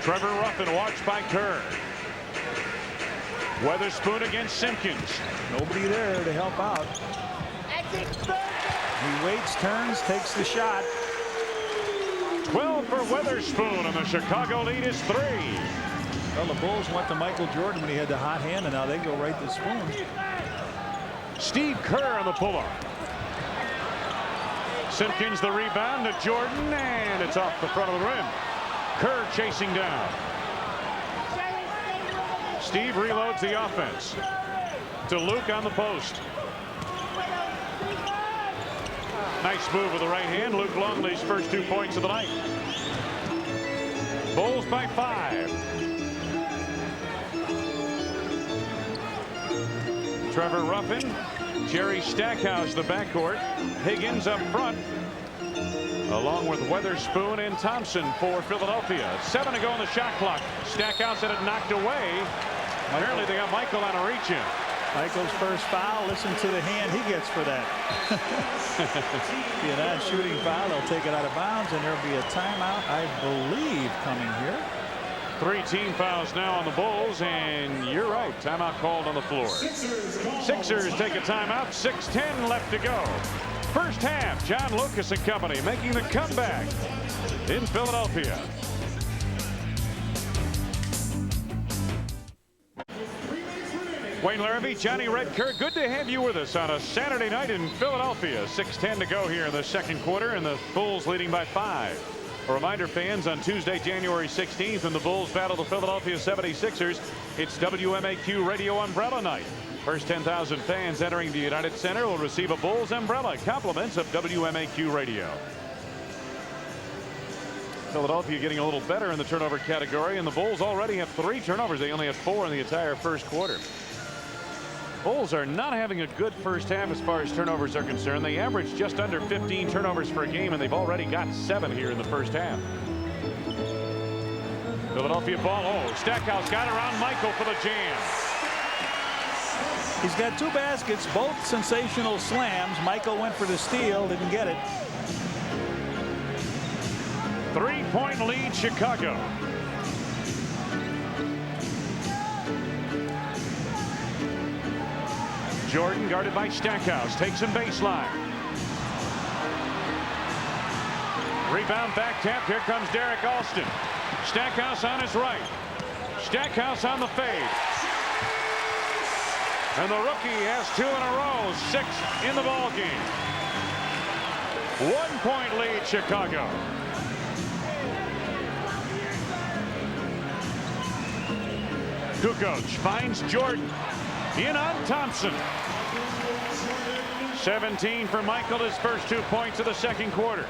Trevor Ruffin watched by Kerr. Weatherspoon against Simpkins. Nobody there to help out. He waits, turns, takes the shot. 12 for Weatherspoon, and the Chicago lead is 3. Well, the Bulls went to Michael Jordan when he had the hot hand, and now they go right to Spoon. Steve Kerr on the pull-up. Simpkins the rebound to Jordan, and it's off the front of the rim. Kerr chasing down. Steve reloads the offense. To Luke on the post. Nice move with the right hand. Luke Longley's first 2 points of the night. Bulls by 5. Trevor Ruffin, Jerry Stackhouse the backcourt. Higgins up front, along with Weatherspoon and Thompson for Philadelphia. 7 to go on the shot clock. Stackhouse had it knocked away. Apparently they got Michael on a reach-in. Michael's first foul. Listen to the hand he gets for that. Be a non-shooting foul. They'll take it out of bounds, and there'll be a timeout, I believe, coming here. 3 team fouls now on the Bulls, and you're right. Timeout called on the floor. Sixers take a timeout. 6:10 left to go. First half, John Lucas and company making the comeback in Philadelphia. Wayne Larrabee, Johnny Redkirk, good to have you with us on a Saturday night in Philadelphia. 6:10 to go here in the second quarter, and the Bulls leading by 5. A reminder, fans, on Tuesday, January 16th, when the Bulls battle the Philadelphia 76ers, it's WMAQ Radio Umbrella Night. First 10,000 fans entering the United Center will receive a Bulls umbrella, compliments of WMAQ Radio. Philadelphia getting a little better in the turnover category, and the Bulls already have 3 turnovers. They only had 4 in the entire first quarter. Bulls are not having a good first half as far as turnovers are concerned. They average just under 15 turnovers per game, and they've already got 7 here in the first half. Philadelphia ball. Oh, Stackhouse got around Michael for the jam. He's got 2 baskets, both sensational slams. Michael went for the steal, didn't get it. 3-point lead, Chicago. Jordan guarded by Stackhouse, takes him baseline. Rebound back tap. Here comes Derek Alston. Stackhouse on his right. Stackhouse on the fade. And the rookie has 2 in a row, 6 in the ball game. 1-point lead, Chicago. Kukoc finds Jordan. In on Thompson. 17 for Michael, his first 2 points of the second quarter.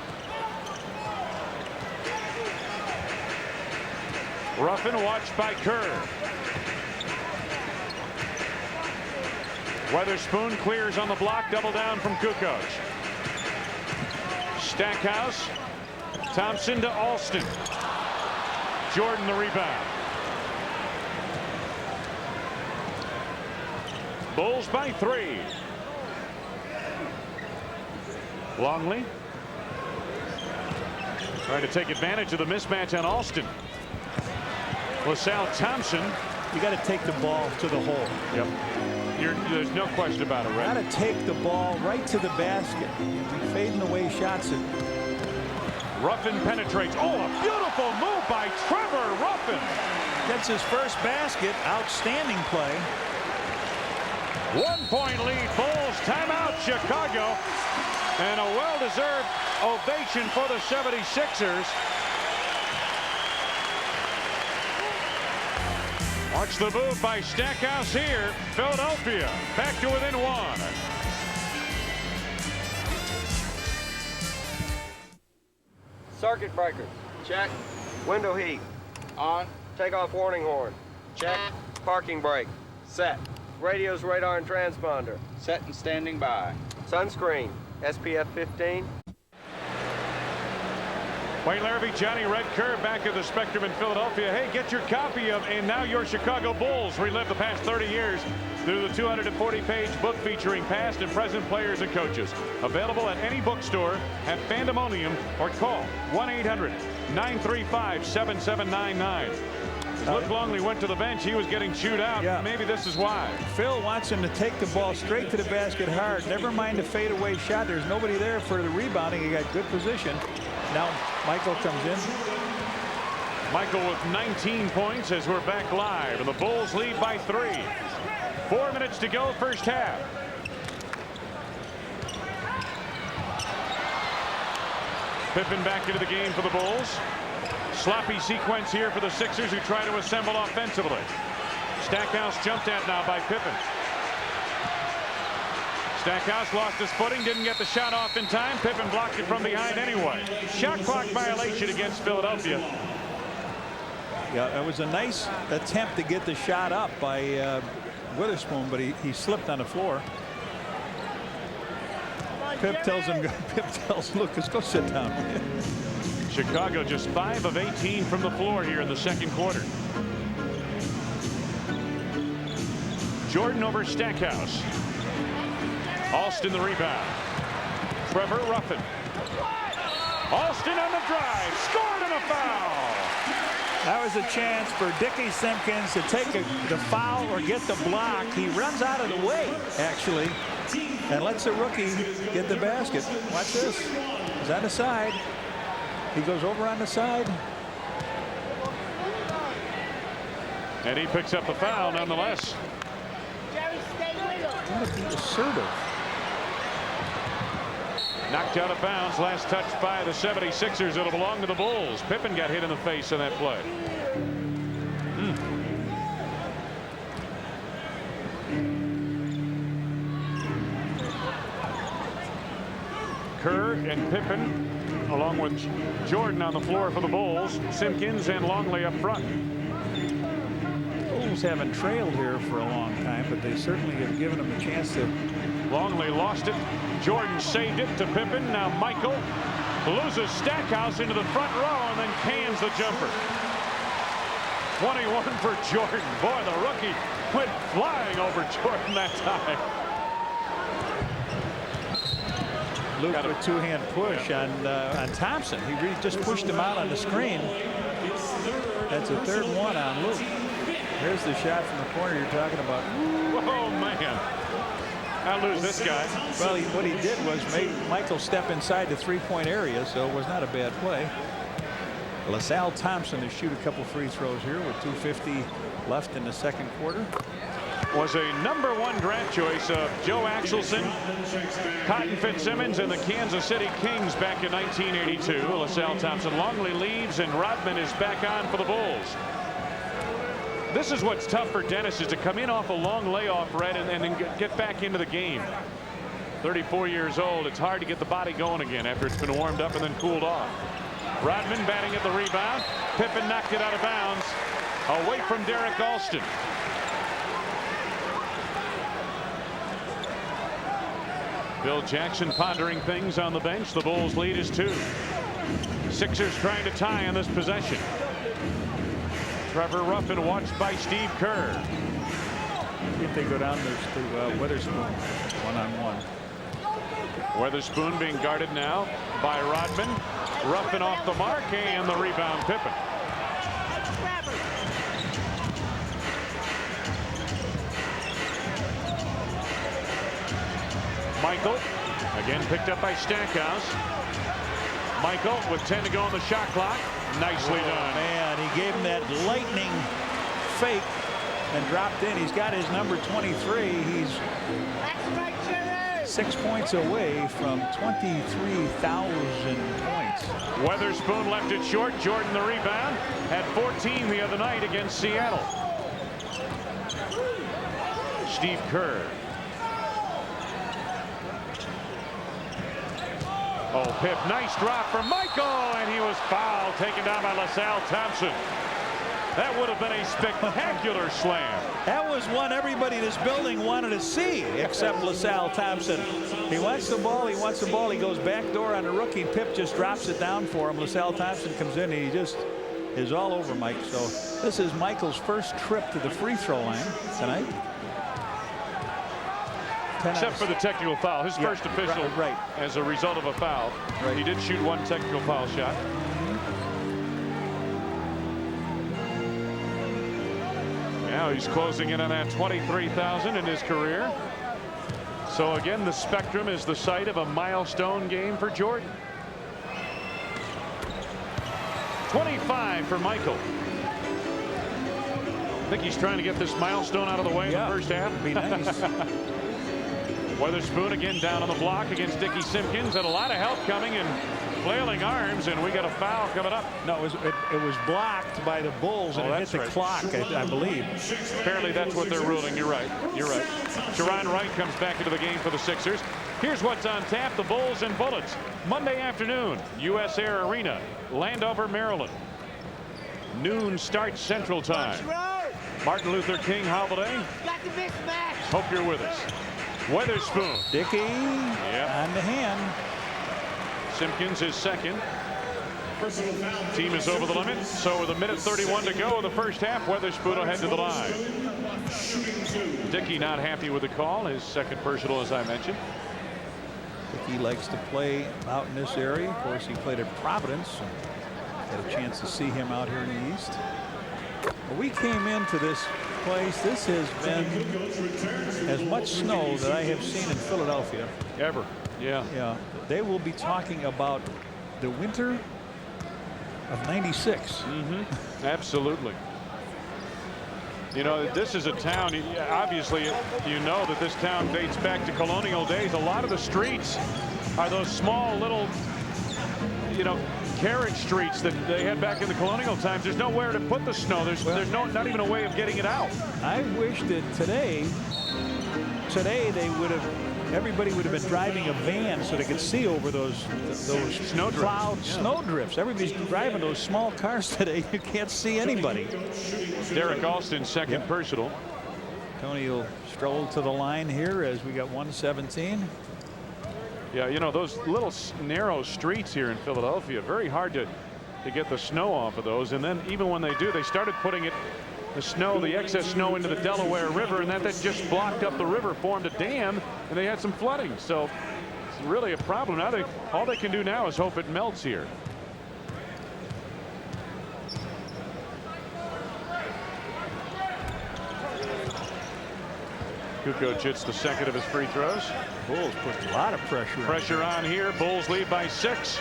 Ruffin watched by Kerr. Weatherspoon clears on the block, double down from Kukoc. Stackhouse. Thompson to Alston. Jordan the rebound. Bulls by 3. Longley trying to take advantage of the mismatch on Alston. LaSalle Thompson. You got to take the ball to the hole. Yep. There's no question about it, right? Got to take the ball right to the basket. You'll be fading away shots. Ruffin penetrates. Oh, a beautiful move by Trevor Ruffin. Gets his first basket. Outstanding play. 1-point lead, Bulls. Timeout, Chicago. And a well-deserved ovation for the 76ers. Watch the move by Stackhouse here. Philadelphia back to within 1. Circuit breaker. Check. Window heat. On. Takeoff warning horn. Check. Parking brake. Set. Radio's radar and transponder. Set and standing by. Sunscreen. SPF 15. Wayne Larrabee, Johnny Redkirk back at the Spectrum in Philadelphia. Hey, get your copy of And Now Your Chicago Bulls. Relive the past 30 years through the 240-page book featuring past and present players and coaches. Available at any bookstore, at Fandemonium, or call 1-800-935-7799. Luke Longley went to the bench. He was getting chewed out. Yeah. Maybe this is why. Phil wants him to take the ball straight to the basket hard. Never mind the fadeaway shot. There's nobody there for the rebounding. He got good position. Now Michael comes in. Michael with 19 points as we're back live. And the Bulls lead by 3. 4 minutes to go, first half. Pippen back into the game for the Bulls. Sloppy sequence here for the Sixers, who try to assemble offensively. Stackhouse jumped at now by Pippen. Stackhouse lost his footing, didn't get the shot off in time. Pippen blocked it from behind anyway. Shot clock violation against Philadelphia. Yeah, it was a nice attempt to get the shot up by Witherspoon, but he slipped on the floor. Pip tells Lucas, go sit down. Chicago just 5 of 18 from the floor here in the second quarter. Jordan over Stackhouse. Alston the rebound. Trevor Ruffin. Alston on the drive. Scored and a foul. That was a chance for Dickie Simpkins to take the foul or get the block. He runs out of the way, actually, and lets the rookie get the basket. Watch this. He's on the side. He goes over on the side. And he picks up the foul nonetheless. Gotta be assertive. Knocked out of bounds. Last touch by the 76ers. It'll belong to the Bulls. Pippen got hit in the face on that play. Kerr and Pippen, along with Jordan on the floor for the Bulls. Simpkins and Longley up front. Bulls haven't trailed here for a long time, but they certainly have given them a chance to. Longley lost it. Jordan saved it to Pippen. Now Michael loses Stackhouse into the front row and then cans the jumper. 21 for Jordan. Boy, the rookie went flying over Jordan that time. Luke with a two-hand push on Thompson. He really just pushed him out on the screen. That's a third one on Luke. There's the shot from the corner you're talking about. Oh man. I'll lose this guy. Well, what he did was make Michael step inside the three-point area, so it was not a bad play. LaSalle Thompson to shoot a couple free throws here with 2:50 left in the second quarter. Was a #1 draft choice of Joe Axelson, Cotton Fitzsimmons, and the Kansas City Kings back in 1982. LaSalle Thompson. Longley leaves, and Rodman is back on for the Bulls. This is what's tough for Dennis, is to come in off a long layoff, Red, and then get back into the game. 34 years old. It's hard to get the body going again after it's been warmed up and then cooled off. Rodman batting at the rebound. Pippen knocked it out of bounds. Away from Derek Alston. Bill Jackson pondering things on the bench. The Bulls lead is 2. Sixers trying to tie on this possession. Trevor Ruffin watched by Steve Kerr. If they go down to Witherspoon one-on-one. Witherspoon being guarded now by Rodman. Ruffin off the mark, and the rebound Pippen. Michael again picked up by Stackhouse. Michael with 10 to go on the shot clock. Nicely done. Man, he gave him that lightning fake and dropped in. He's got his number 23. He's 6 points away from 23,000 points. Witherspoon left it short. Jordan the rebound. Had 14 the other night against Seattle. Steve Kerr. Oh, Pip, nice drop for Michael, and he was fouled, taken down by LaSalle Thompson. That would have been a spectacular slam. That was one everybody in this building wanted to see, except LaSalle Thompson. He wants the ball, he wants the ball, he goes back door on the rookie. Pip just drops it down for him. LaSalle Thompson comes in, and he just is all over Mike. So this is Michael's first trip to the free throw line tonight. Except for the technical foul. His first official right. As a result of a foul. Right. He did shoot one technical foul shot. Well, he's closing in on that 23,000 in his career. So again, the Spectrum is the site of a milestone game for Jordan. 25 for Michael. I think he's trying to get this milestone out of the way in the first half. Be nice. Weatherspoon again down on the block against Dickie Simpkins. Had a lot of help coming and flailing arms, and we got a foul coming up. No, it was blocked by the Bulls, and it hit the clock, I believe. Apparently that's what they're ruling. You're right. You're right. Sharon Wright comes back into the game for the Sixers. Here's what's on tap: the Bulls and Bullets. Monday afternoon, U.S. Air Arena, Landover, Maryland. Noon start Central Time. Martin Luther King holiday. Hope you're with us. Weatherspoon. Dickie on the hand. Simpkins is second. Team is over the limit. So with 1:31 to go in the first half, Weatherspoon will head to the line. Dickie not happy with the call. His second personal, as I mentioned. Dickie likes to play out in this area. Of course, he played at Providence. Had a chance to see him out here in the East. Well, we came into this place. This has been as much snow that I have seen in Philadelphia Ever. Yeah. Yeah. They will be talking about the winter of '96. Absolutely. You know, this is a town, obviously, you know that this town dates back to colonial days. A lot of the streets are those small little, you know, carriage streets that they had back in the colonial times. There's nowhere to put the snow. There's not even a way of getting it out. I wish that today they would have, everybody would have been driving a van so they could see over those snow cloud snow drifts. Everybody's driving those small cars today. You can't see anybody. Derek Alston, second personal. Tony will stroll to the line here as we got 117. Yeah, you know, those little narrow streets here in Philadelphia, very hard to get the snow off of those. And then even when they do, they started putting the excess snow into the Delaware River, and that just blocked up the river, formed a dam, and they had some flooding. So it's really a problem. Now all they can do now is hope it melts here. Kukoc hits the second of his free throws. Bulls put a lot of pressure. Pressure on here. Bulls lead by 6.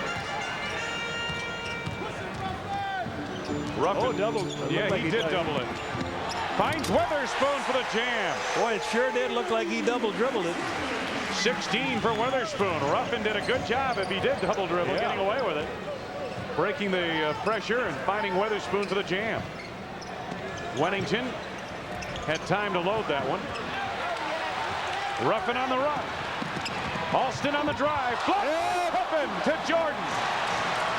Ruffin. Double. Yeah, he did double it. Finds Weatherspoon for the jam. Boy, it sure did look like he double dribbled it. 16 for Weatherspoon. Ruffin did a good job if he did double dribble, getting away with it. Breaking the pressure and finding Weatherspoon for the jam. Wennington had time to load that one. Ruffin on the run. Alston on the drive. Ruffin to Jordan.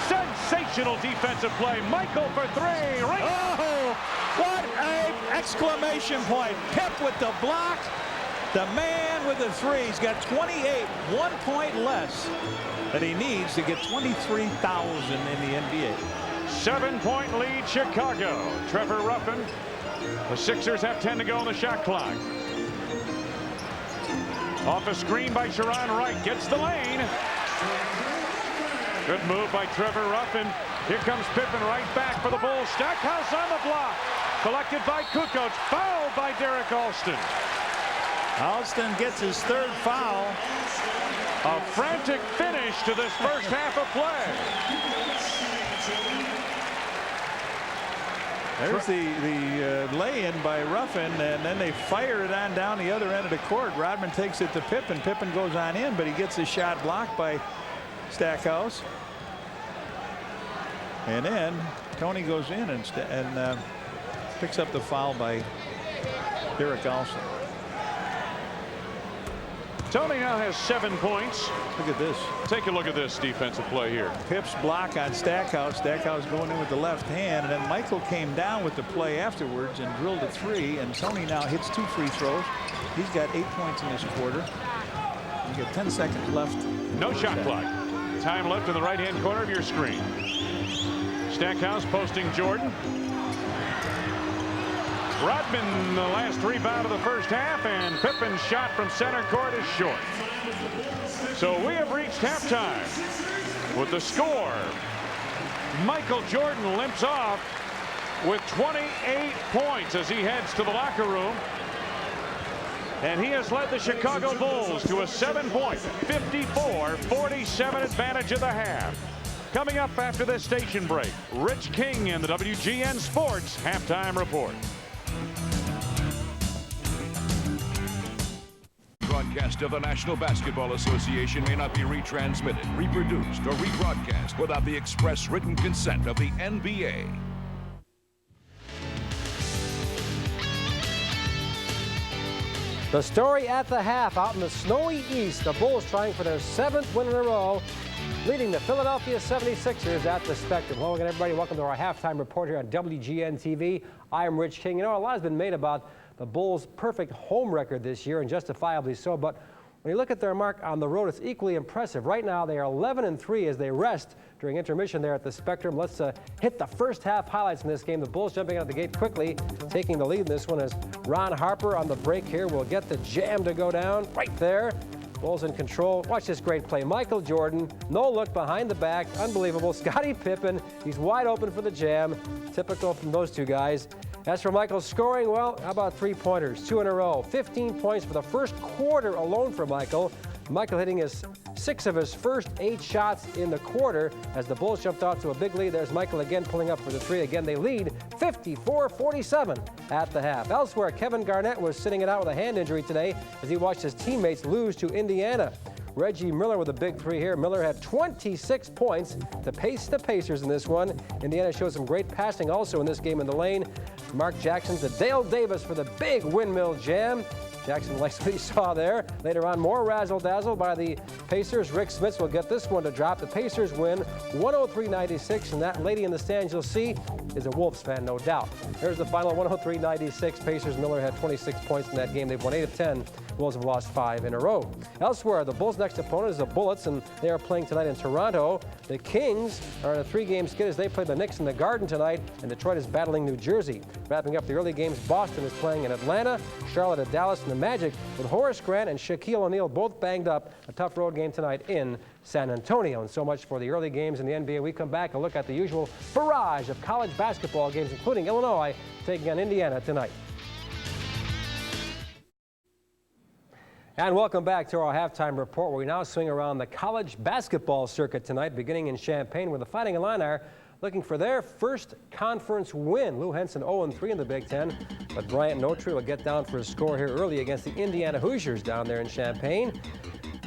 Sensational defensive play. Michael for 3. Right. Oh, what an exclamation point. Pip with the block. The man with the 3. He's got 28. 1 point less that he needs to get 23,000 in the NBA. 7-point lead Chicago. Trevor Ruffin. The Sixers have 10 to go on the shot clock. Off a screen by Sharon Wright. Gets the lane. Good move by Trevor Ruffin. Here comes Pippen right back for the Bulls. Stackhouse on the block. Collected by Kukoc. Fouled by Derek Alston. Alston gets his 3rd foul. A frantic finish to this first half of play. There's the lay-in by Ruffin, and then they fire it on down the other end of the court. Rodman takes it to Pippen. Pippen goes on in, but he gets his shot blocked by Stackhouse. And then Tony goes in and picks up the foul by Derek Alston. Tony now has 7 points. Look at this. Take a look at this defensive play here. Pip's block on Stackhouse. Stackhouse going in with the left hand, and then Michael came down with the play afterwards and drilled a 3, and Tony now hits 2 free throws. He's got 8 points in this quarter. You got 10 seconds left. No shot clock. Time left in the right-hand corner of your screen. Stackhouse posting Jordan. Rodman, the last rebound of the first half, and Pippen's shot from center court is short. So we have reached halftime with the score. Michael Jordan limps off with 28 points as he heads to the locker room. And he has led the Chicago Bulls to a 7-point, 54-47 advantage of the half. Coming up after this station break, Rich King in the WGN Sports Halftime Report. Broadcast of the National Basketball Association may not be retransmitted, reproduced, or rebroadcast without the express written consent of the NBA. The story at the half out in the snowy East. The Bulls trying for their 7th win in a row, leading the Philadelphia 76ers at the Spectrum. Hello again, everybody. Welcome to our halftime report here on WGN TV. I am Rich King. You know, a lot has been made about the Bulls' perfect home record this year, and justifiably so. But when you look at their mark on the road, it's equally impressive. Right now, they are 11-3 as they rest during intermission there at the Spectrum. Let's hit the first half highlights in this game. The Bulls jumping out the gate quickly, taking the lead in this one as Ron Harper on the break here will get the jam to go down right there. Bulls in control. Watch this great play. Michael Jordan, no look behind the back. Unbelievable. Scottie Pippen, he's wide open for the jam. Typical from those two guys. As for Michael scoring, well, how about 3-pointers? 2 in a row. 15 points for the first quarter alone for Michael. Michael hitting his 6 of his first 8 shots in the quarter as the Bulls jumped out to a big lead. There's Michael again pulling up for the 3. Again, they lead 54-47 at the half. Elsewhere, Kevin Garnett was sitting it out with a hand injury today as he watched his teammates lose to Indiana. Reggie Miller with a big 3 here. Miller had 26 points to pace the Pacers in this one. Indiana showed some great passing also in this game in the lane. Mark Jackson to Dale Davis for the big windmill jam. Jackson likes what he saw there. Later on, more razzle-dazzle by the Pacers. Rick Smits will get this one to drop. The Pacers win 103-96, and that lady in the stands you'll see is a Wolves fan, no doubt. There's the final 103-96. Pacers. Miller had 26 points in that game. They've won 8 of 10. Wolves have lost 5 in a row. Elsewhere, the Bulls' next opponent is the Bullets, and they are playing tonight in Toronto. The Kings are on a 3-game skid as they play the Knicks in the Garden tonight, and Detroit is battling New Jersey. Wrapping up the early games, Boston is playing in Atlanta, Charlotte at Dallas, and the Magic with Horace Grant and Shaquille O'Neal both banged up. A tough road game tonight in San Antonio. And so much for the early games in the NBA. We come back and look at the usual barrage of college basketball games, including Illinois taking on Indiana tonight. And welcome back to our halftime report, where we now swing around the college basketball circuit tonight, beginning in Champaign, where the Fighting Illini are looking for their first conference win. Lou Henson 0-3 in the Big Ten, but Bryant Notary will get down for a score here early against the Indiana Hoosiers down there in Champaign.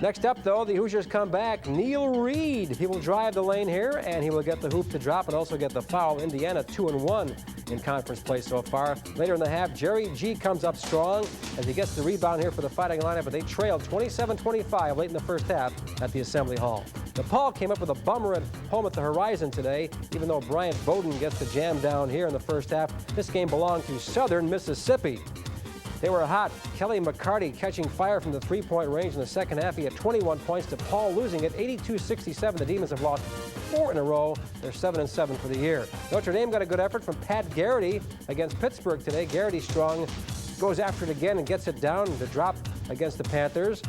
Next up, though, the Hoosiers come back. Neil Reed, he will drive the lane here, and he will get the hoop to drop and also get the foul. Indiana 2-1 in conference play so far. Later in the half, Jerry G comes up strong as he gets the rebound here for the Fighting Illini, but they trailed 27-25 late in the first half at the Assembly Hall. DePaul came up with a bummer at home at the Horizon today, even though Bryant Bowden gets the jam down here in the first half. This game belonged to Southern Mississippi. They were hot. Kelly McCarty catching fire from the 3-point range in the second half. He had 21 points. DePaul losing it 82-67. The Demons have lost 4 in a row. They're 7-7 for the year. Notre Dame got a good effort from Pat Garrity against Pittsburgh today. Garrity strong, goes after it again and gets it down to drop against the Panthers.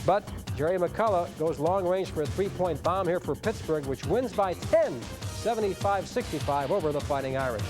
But Jerry McCullough goes long range for a 3-point bomb here for Pittsburgh, which wins by 10, 75-65 over the Fighting Irish.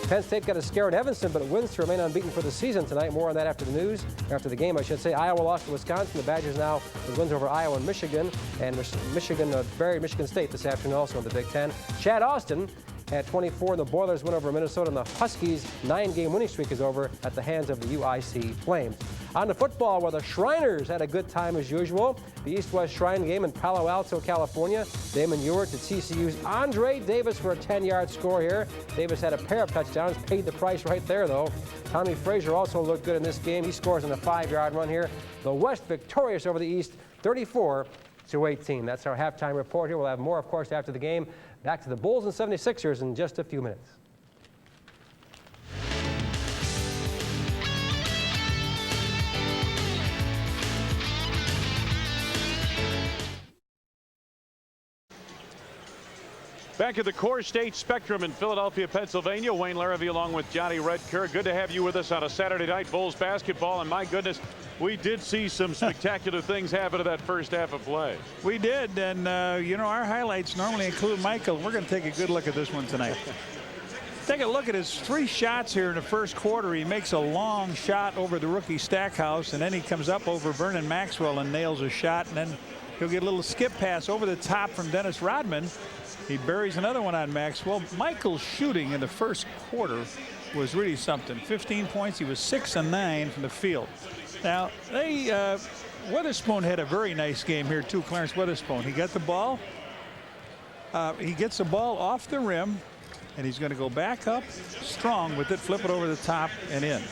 Penn State got a scare at Evanston, but it wins to remain unbeaten for the season tonight. More on that after the game, I should say. Iowa lost to Wisconsin. The Badgers now with wins over Iowa and Michigan, and Michigan buried Michigan State this afternoon also in the Big Ten. Chad Austin had 24, and the Boilers win over Minnesota, and the Huskies' 9-game winning streak is over at the hands of the UIC Flames. On to football, where the Shriners had a good time as usual. The East-West Shrine game in Palo Alto, California. Damon Ewert to TCU's Andre Davis for a 10-yard score here. Davis had a pair of touchdowns, paid the price right there, though. Tommy Frazier also looked good in this game. He scores on a 5-yard run here. The West victorious over the East, 34-18. That's our halftime report here. We'll have more, of course, after the game. Back to the Bulls and 76ers in just a few minutes. Back at the Core State Spectrum in Philadelphia, Pennsylvania, Wayne Larrivee along with Johnny Redker. Good to have you with us on a Saturday night Bulls basketball. And my goodness, we did see some spectacular things happen to that first half of play. We did, and you know, our highlights normally include Michael. We're going to take a good look at this one tonight. Take a look at his 3 shots here in the first quarter. He makes a long shot over the rookie Stackhouse, and then he comes up over Vernon Maxwell and nails a shot, and then he'll get a little skip pass over the top from Dennis Rodman. He buries another one on Maxwell. Michael's shooting in the first quarter was really something. 15 points. He was 6 of 9 from the field. Now, Witherspoon had a very nice game here too. Clarence Witherspoon. He got the ball. He gets the ball off the rim, and he's going to go back up strong with it, flip it over the top and in.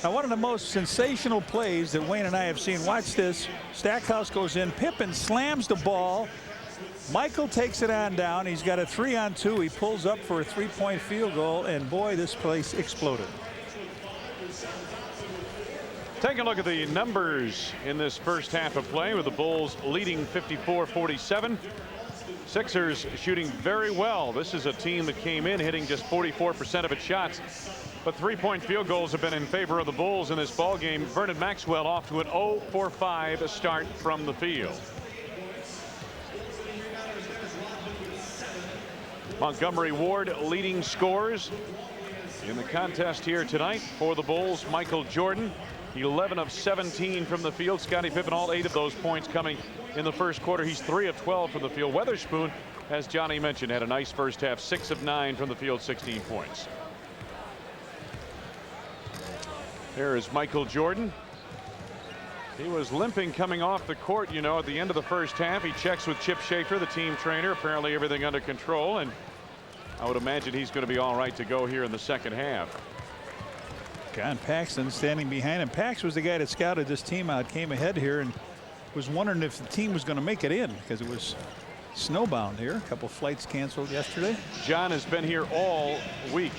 Now, one of the most sensational plays that Wayne and I have seen. Watch this. Stackhouse goes in. Pippen slams the ball. Michael takes it on down. He's got a 3-on-2. He pulls up for a 3-point field goal, and boy, this place exploded. Take a look at the numbers in this first half of play, with the Bulls leading 54-47. Sixers shooting very well. This is a team that came in hitting just 44% of its shots, but 3-point field goals have been in favor of the Bulls in this ball game. Vernon Maxwell off to an 0-for-5 start from the field. Montgomery Ward leading scorers in the contest here tonight for the Bulls. Michael Jordan, 11 of 17 from the field. Scottie Pippen, all 8 of those points coming in the first quarter. He's 3 of 12 from the field. Witherspoon, as Johnny mentioned, had a nice first half. 6 of 9 from the field, 16 points. There is Michael Jordan. He was limping coming off the court, you know, at the end of the first half. He checks with Chip Schaefer, the team trainer. Apparently everything under control, and I would imagine he's going to be all right to go here in the second half. John Paxson standing behind him. Pax was the guy that scouted this team out, came ahead here, and was wondering if the team was going to make it in because it was snowbound here. A couple flights canceled yesterday. John has been here all week.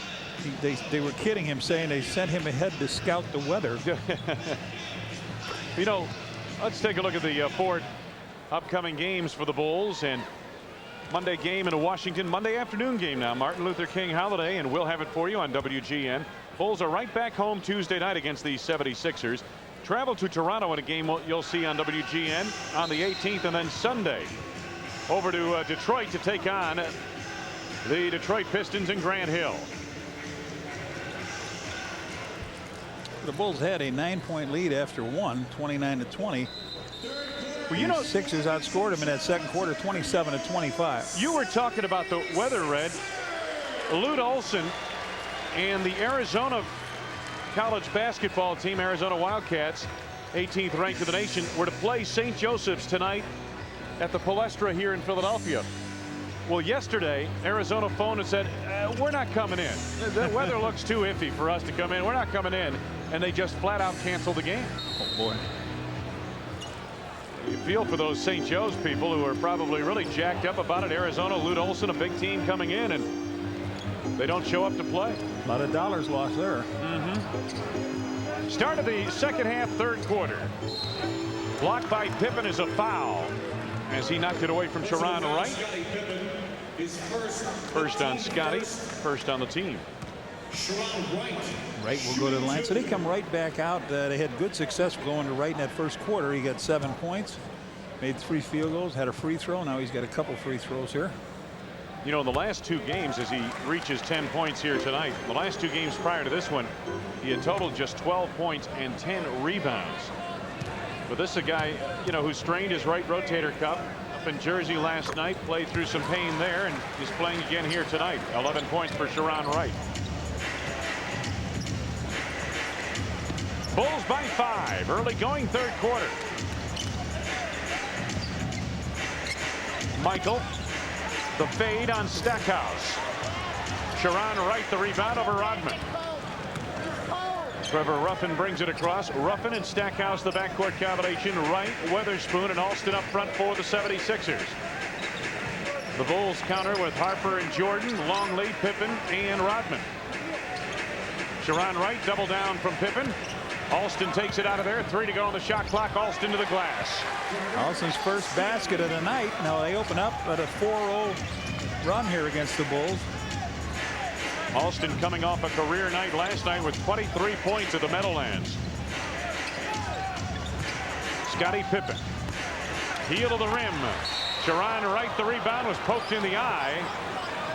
They were kidding him, saying they sent him ahead to scout the weather. You know, let's take a look at the 4 upcoming games for the Bulls. And Monday game in Washington, Monday afternoon game now. Martin Luther King holiday, and we'll have it for you on WGN. Bulls are right back home Tuesday night against the 76ers. Travel to Toronto in a game you'll see on WGN on the 18th, and then Sunday over to Detroit to take on the Detroit Pistons in Grant Hill. The Bulls had a 9-point lead after 29-20. Well, you know, Sixers outscored them in that second quarter, 27-25. You were talking about the weather, Red. Lute Olson and the Arizona college basketball team, Arizona Wildcats, 18th ranked in the nation, were to play St. Joseph's tonight at the Palestra here in Philadelphia. Well, yesterday, Arizona phoned and said, we're not coming in. The weather looks too iffy for us to come in. We're not coming in. And they just flat out canceled the game. Oh, boy. You feel for those St. Joe's people who are probably really jacked up about it. Arizona, Lute Olson, a big team coming in, and they don't show up to play. A lot of dollars lost there. Start of the second half, third quarter. Blocked by Pippen is a foul as he knocked it away from Sharon Wright. First on Scotty, first on the team. Wright will go to the line. So they come right back out. They had good success going to Wright in that first quarter. He got 7 points, made 3 field goals, had a free throw. Now he's got a couple free throws here. You know, in the last 2 games, as he reaches 10 points here tonight, the last 2 games prior to this one, he had totaled just 12 points and 10 rebounds. But this is a guy, you know, who strained his right rotator cuff up in Jersey last night, played through some pain there, and is playing again here tonight. 11 points for Sharon Wright. Bulls by 5, early going third quarter. Michael, the fade on Stackhouse. Sharon Wright the rebound over Rodman. Trevor Ruffin brings it across. Ruffin and Stackhouse the backcourt combination. Wright, Weatherspoon, and Alston up front for the 76ers. The Bulls counter with Harper and Jordan, Longley, Pippen, and Rodman. Sharon Wright double down from Pippen. Alston takes it out of there. 3 to go on the shot clock. Alston to the glass. Alston's first basket of the night. Now they open up at a 4-0 run here against the Bulls. Alston coming off a career night last night with 23 points at the Meadowlands. Scottie Pippen. Heel of the rim. Sharon Wright the rebound was poked in the eye.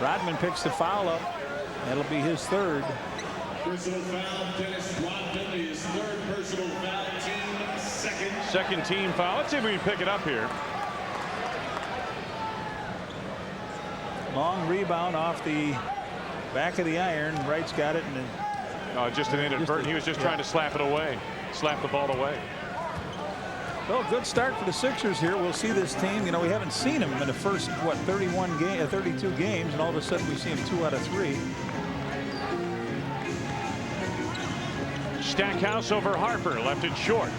Rodman picks the foul up. That'll be his third. Personal foul, Dennis Rodman, his third personal foul, team second. Second team foul. Let's see if we can pick it up here. Long rebound off the back of the iron. Wright's got it. And Just an inadvertent. He was just trying to slap it away. Slap the ball away. Well, good start for the Sixers here. We'll see this team. You know, we haven't seen them in the first, 32 games, and all of a sudden we see them 2 out of 3. Stackhouse over Harper, left it short.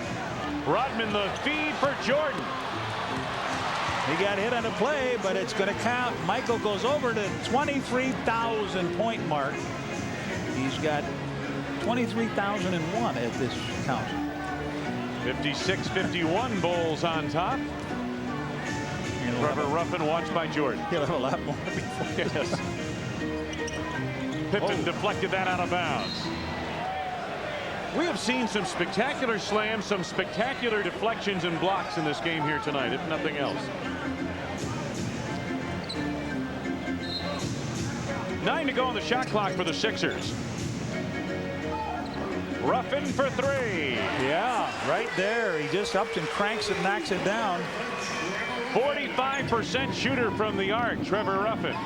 Rodman the feed for Jordan. He got hit on a play, but it's going to count. Michael goes over to 23,000 point mark. He's got 23,001 at this count. 56-51 Bulls on top. Trevor Ruffin watched by Jordan. He'll have a lot more before. Yes. Pippen deflected that out of bounds. We have seen some spectacular slams, some spectacular deflections and blocks in this game here tonight, if nothing else. 9 to go on the shot clock for the Sixers. Ruffin for 3. Yeah, right there. He just ups and cranks it, knocks it down. 45% shooter from the arc, Trevor Ruffin.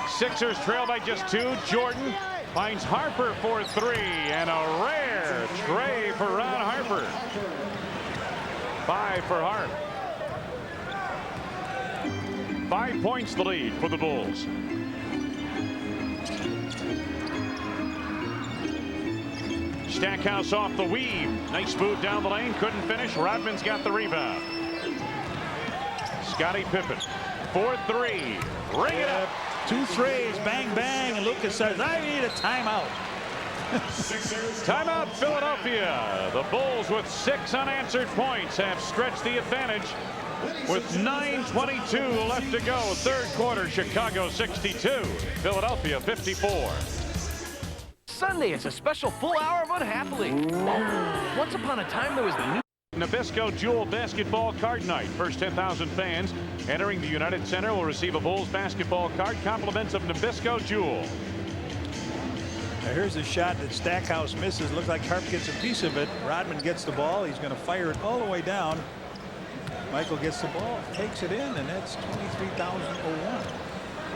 Sixers trail by just 2. Jordan finds Harper for 3, and a rare tray for Ron Harper. 5 for Harp. 5 points the lead for the Bulls. Stackhouse off the weave. Nice move down the lane. Couldn't finish. Rodman's got the rebound. Scottie Pippen for 3. Ring it up. 2 threes. Bang, bang. And Lucas says, I need a timeout. Timeout, Philadelphia. The Bulls with 6 unanswered points have stretched the advantage with 9:22 left to go. Third quarter, Chicago 62, Philadelphia 54. Sunday is a special full hour of Unhappily. Once upon a time, there was the new Nabisco Jewel Basketball Card Night. First 10,000 fans entering the United Center will receive a Bulls basketball card, compliments of Nabisco Jewel. Now here's a shot that Stackhouse misses. Looks like Harp gets a piece of it. Rodman gets the ball. He's going to fire it all the way down. Michael gets the ball, takes it in, and that's 23,001.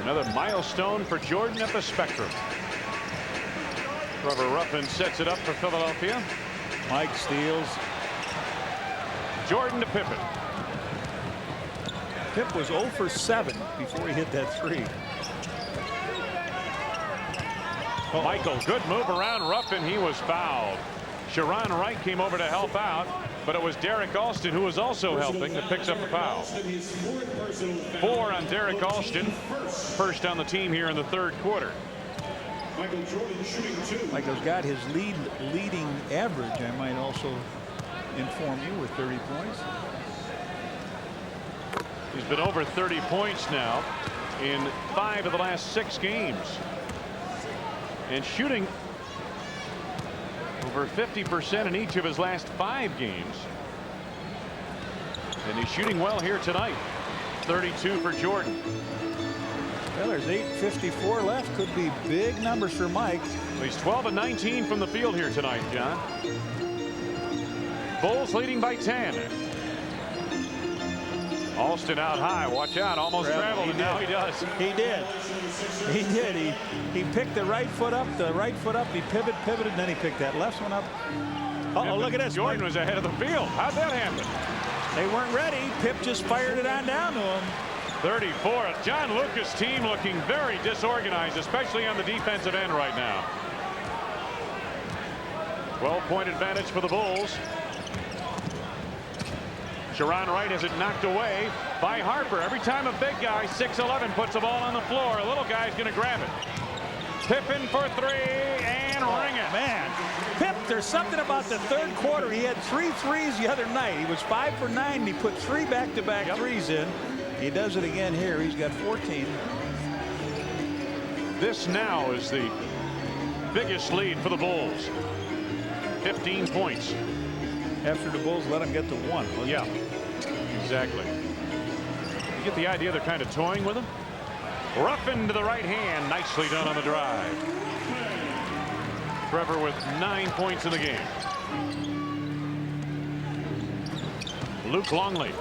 Another milestone for Jordan at the Spectrum. Trevor Ruffin sets it up for Philadelphia. Mike steals. Jordan to Pippen. Pip was 0 for 7 before he hit that 3. Michael, good move around Ruffin. He was fouled. Sharon Wright came over to help out, but it was Derek Alston who was also helping that picks up the foul. 4 on Derek Alston. First on the team here in the third quarter. Michael Jordan shooting 2. Michael's got his leading average, I might also inform you, with 30 points. He's been over 30 points now in 5 of the last 6 games. And shooting over 50% in each of his last 5 games. And he's shooting well here tonight. 32 for Jordan. Well, there's 8:54 left. Could be big numbers for Mike. He's 12 and 19 from the field here tonight, John. Bulls leading by 10. Alston out high. Watch out. Almost traveled, and now he does. He did. He did. He picked the right foot up. He pivoted, and then he picked that left one up. Uh-oh, look at this. Jordan was ahead of the field. How'd that happen? They weren't ready. Pip just fired it on down to him. 34. John Lucas' team looking very disorganized, especially on the defensive end right now. 12-point advantage for the Bulls. Sharon Wright has it knocked away by Harper. Every time a big guy, 6'11", puts the ball on the floor, a little guy's going to grab it. Pippen for 3 and ring it. Man, Pip, there's something about the third quarter. He had 3 threes the other night. He was 5 for 9, and he put 3 back-to-back threes in. He does it again here. He's got 14. This now is the biggest lead for the Bulls. 15 points. After the Bulls let him get to 1. Yeah, exactly. You get the idea they're kind of toying with him. Ruffin to the right hand. Nicely done on the drive. Trevor with 9 points in the game. Luke Longley.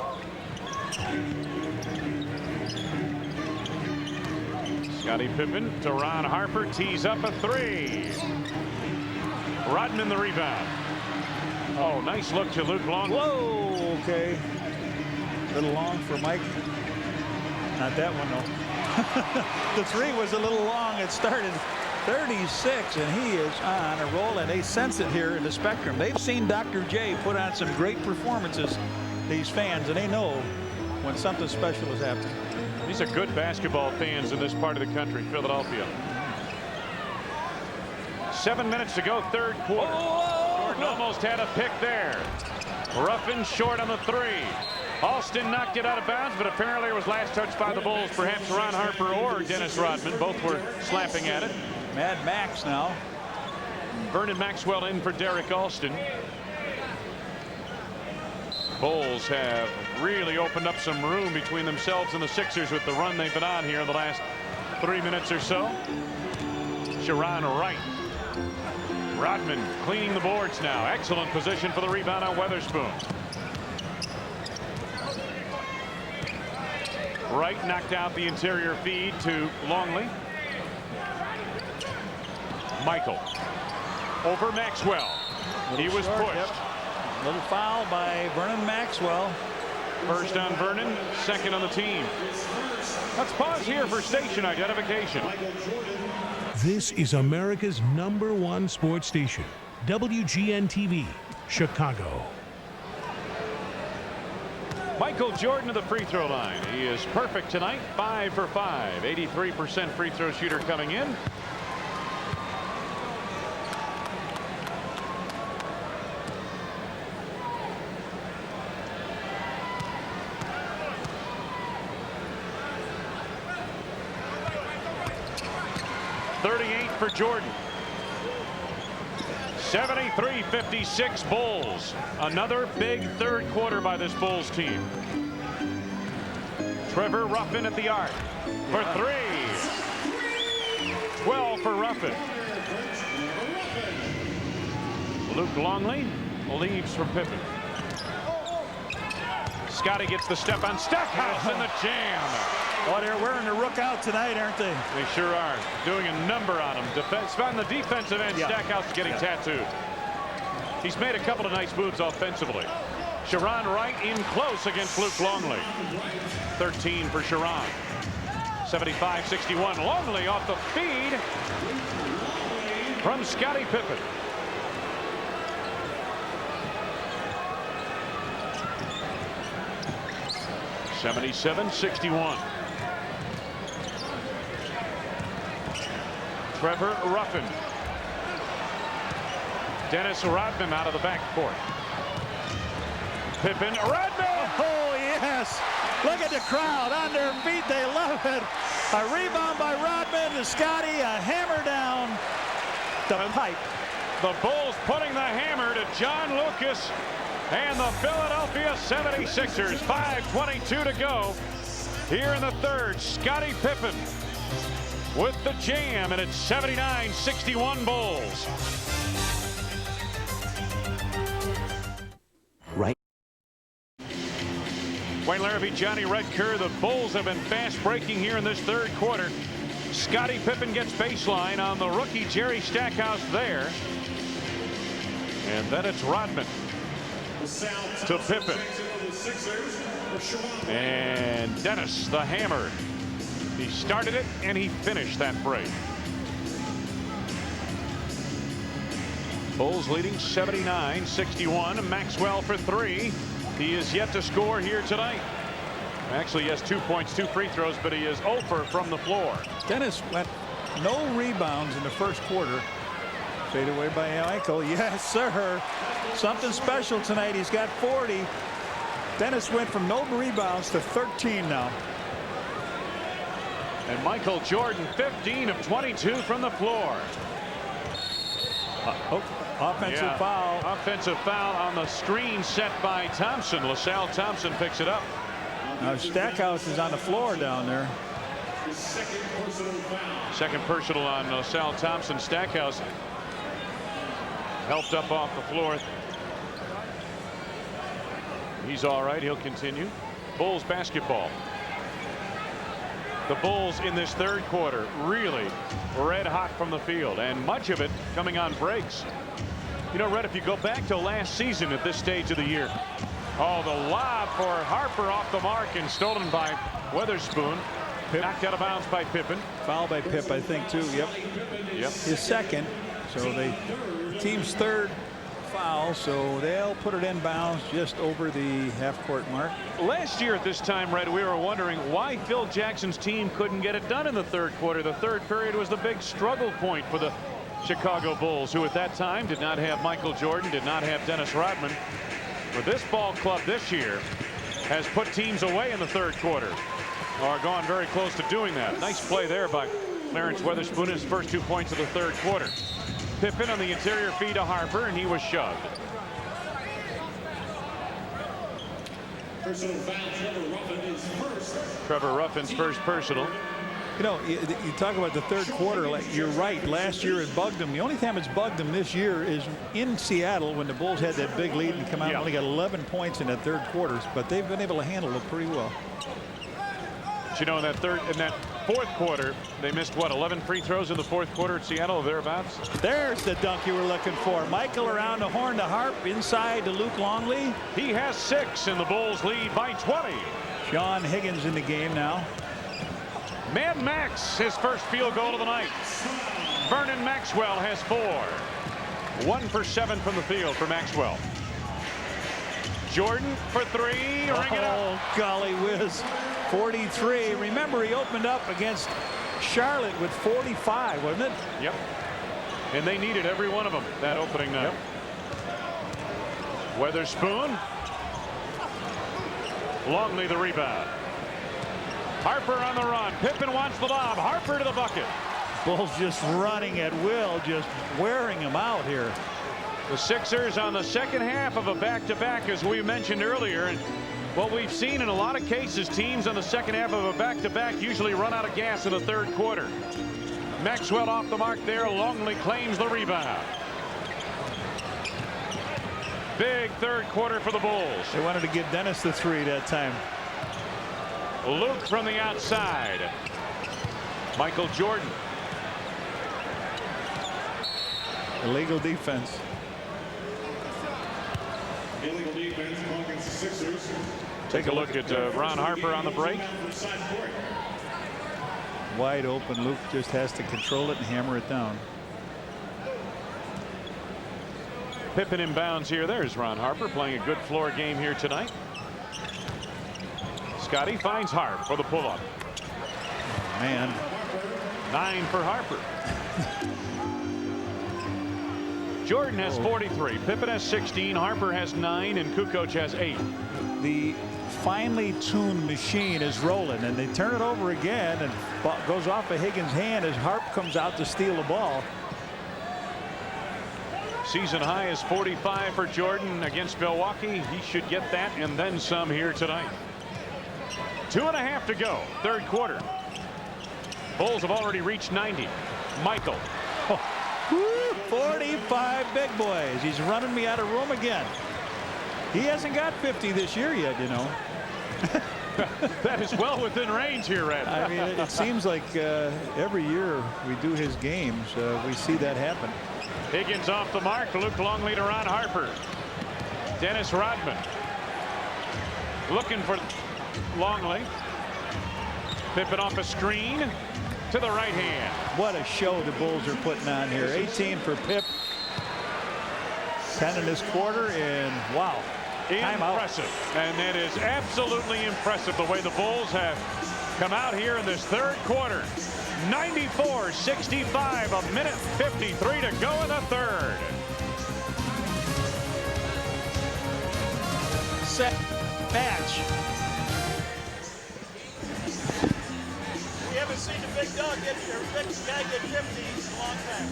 Scottie Pippen to Ron Harper. Tees up a three. Rodman the rebound. Oh, nice look to Luke Longley. Whoa, okay. A little long for Mike. Not that one, though. The three was a little long. It started 36, and he is on a roll, and they sense it here in the Spectrum. They've seen Dr. J put on some great performances, these fans, and they know when something special is happening. These are good basketball fans in this part of the country, Philadelphia. 7 minutes to go, third quarter. Jordan almost had a pick there. Ruffin short on the three. Alston knocked it out of bounds, but apparently it was last touched by the Bulls. Perhaps Ron Harper or Dennis Rodman. Both were slapping at it. Mad Max now. Vernon Maxwell in for Derek Alston. Bulls have really opened up some room between themselves and the Sixers with the run they've been on here in the last 3 minutes or so. Sharon Wright. Rodman cleaning the boards now. Excellent position for the rebound on Weatherspoon. Wright knocked out the interior feed to Longley. Michael over Maxwell. He was pushed. Yep. Little foul by Vernon Maxwell. First on Vernon, second on the team. Let's pause here for station identification. This is America's #1 sports station, WGN-TV, Chicago. Michael Jordan to the free throw line. He is perfect tonight, 5 for 5. 83% free throw shooter coming in. For Jordan. 73-56 Bulls. Another big third quarter by this Bulls team. Trevor Ruffin at the arc for three. 12 for Ruffin. Luke Longley leaves for Pippen. Scottie gets the step on Stackhouse in the jam. Oh, they're wearing the rook out tonight, aren't they? They sure are. Doing a number on him. On the defensive end, Stackhouse is getting tattooed. He's made a couple of nice moves offensively. Sharon Wright in close against Luke Longley. 13 for Sharon. 75-61. Longley off the feed from Scottie Pippen. (77-61). Trevor Ruffin. Dennis Rodman out of the backcourt. Pippen, Rodman! Oh, yes. Look at the crowd on their feet. They love it. A rebound by Rodman to Scottie. A hammer down the pipe. The Bulls putting the hammer to John Lucas and the Philadelphia 76ers. 5:22 to go here in the third. Scottie Pippen with the jam, and it's 79-61 Bulls. Right. Wayne Larrabee, Johnny Redker. The Bulls have been fast breaking here in this third quarter. Scottie Pippen gets baseline on the rookie Jerry Stackhouse there. And then it's Rodman to Pippen. And Dennis, the hammer. He started it and he finished that break. Bulls leading 79-61. Maxwell for three. He is yet to score here tonight. Actually, he has 2 points, 2 free throws, but he is 0 from the floor. Dennis went no rebounds in the first quarter. Fade away by Michael. Yes, sir. Something special tonight. He's got 40. Dennis went from no rebounds to 13 now. And Michael Jordan, 15 of 22 from the floor. Offensive foul. Offensive foul on the screen set by Thompson. LaSalle Thompson picks it up. Now Stackhouse is on the floor down there. Second personal on Sal Thompson. Stackhouse helped up off the floor. He's all right. He'll continue. Bulls basketball. The Bulls in this third quarter really red hot from the field, and much of it coming on breaks. You know, Red, if you go back to last season at this stage of the year, oh, the lob for Harper off the mark and stolen by Weatherspoon. Pip. Knocked out of bounds by Pippen. Foul by Pip, I think, too. Yep. His second. So the team's third foul, so they'll put it in bounds just over the half-court mark. Last year at this time, Red, we were wondering why Phil Jackson's team couldn't get it done in the third quarter. The third period was the big struggle point for the Chicago Bulls, who at that time did not have Michael Jordan, did not have Dennis Rodman. But this ball club this year has put teams away in the third quarter, or gone very close to doing that. Nice play there by Clarence Weatherspoon in his first 2 points of the third quarter. Pippen on the interior feed to Harper, and he was shoved. Personal foul, Trevor Ruffin is first. Trevor Ruffin's first personal. You know, you talk about the third quarter. You're right. Last year it bugged them. The only time it's bugged them this year is in Seattle when the Bulls had that big lead and come out and only got 11 points in that third quarter. But they've been able to handle it pretty well. But you know, in that fourth quarter, they missed what, 11 free throws in the fourth quarter at Seattle, or thereabouts. There's the dunk you were looking for. Michael around the horn to Harp, inside to Luke Longley. He has 6, and the Bulls lead by 20. Sean Higgins in the game now. Mad Max, his first field goal of the night. Vernon Maxwell has 4. 1 for 7 from the field for Maxwell. Jordan for 3. Ring it up. Oh, golly whiz. 43. Remember, he opened up against Charlotte with 45, wasn't it? Yep. And they needed every one of them that opening night. Yep. Weatherspoon. Longley the rebound. Harper on the run. Pippen wants the lob. Harper to the bucket. Bulls just running at will, just wearing him out here. The Sixers on the second half of a back-to-back, as we mentioned earlier. And what we've seen in a lot of cases, teams on the second half of a back-to-back usually run out of gas in the third quarter. Maxwell off the mark there. Longley claims the rebound. Big third quarter for the Bulls. They wanted to give Dennis the 3 that time. Luke from the outside. Michael Jordan. Illegal defense. Illegal defense against the Sixers. Take a look at Ron Harper on the break. Wide open. Luke just has to control it and hammer it down. Pippen inbounds here. There's Ron Harper playing a good floor game here tonight. Scotty finds Harp for the pull-up. Oh, man. 9 for Harper. Jordan has 43. Pippen has 16. Harper has 9. And Kukoc has 8. The finely tuned machine is rolling, and they turn it over again, and goes off of Higgins' hand as Harp comes out to steal the ball. Season high is 45 for Jordan against Milwaukee. He should get that and then some here tonight. 2.5 to go. Third quarter. Bulls have already reached 90. Michael. Oh, 45 big boys. He's running me out of room again. He hasn't got 50 this year yet, you know. That is well within range here, Red. I mean, it seems like every year we do his games, we see that happen. Higgins off the mark. Luke Longley to Ron Harper. Dennis Rodman looking for Longley. Pippen off a screen to the right hand. What a show the Bulls are putting on here. 18 for Pip. 10 in this quarter, and wow. Impressive. And it is absolutely impressive the way the Bulls have come out here in this third quarter. 94-65, 1:53 to go in the third. Set match. We haven't seen the big dog get here. Big guy get 50 in a long time.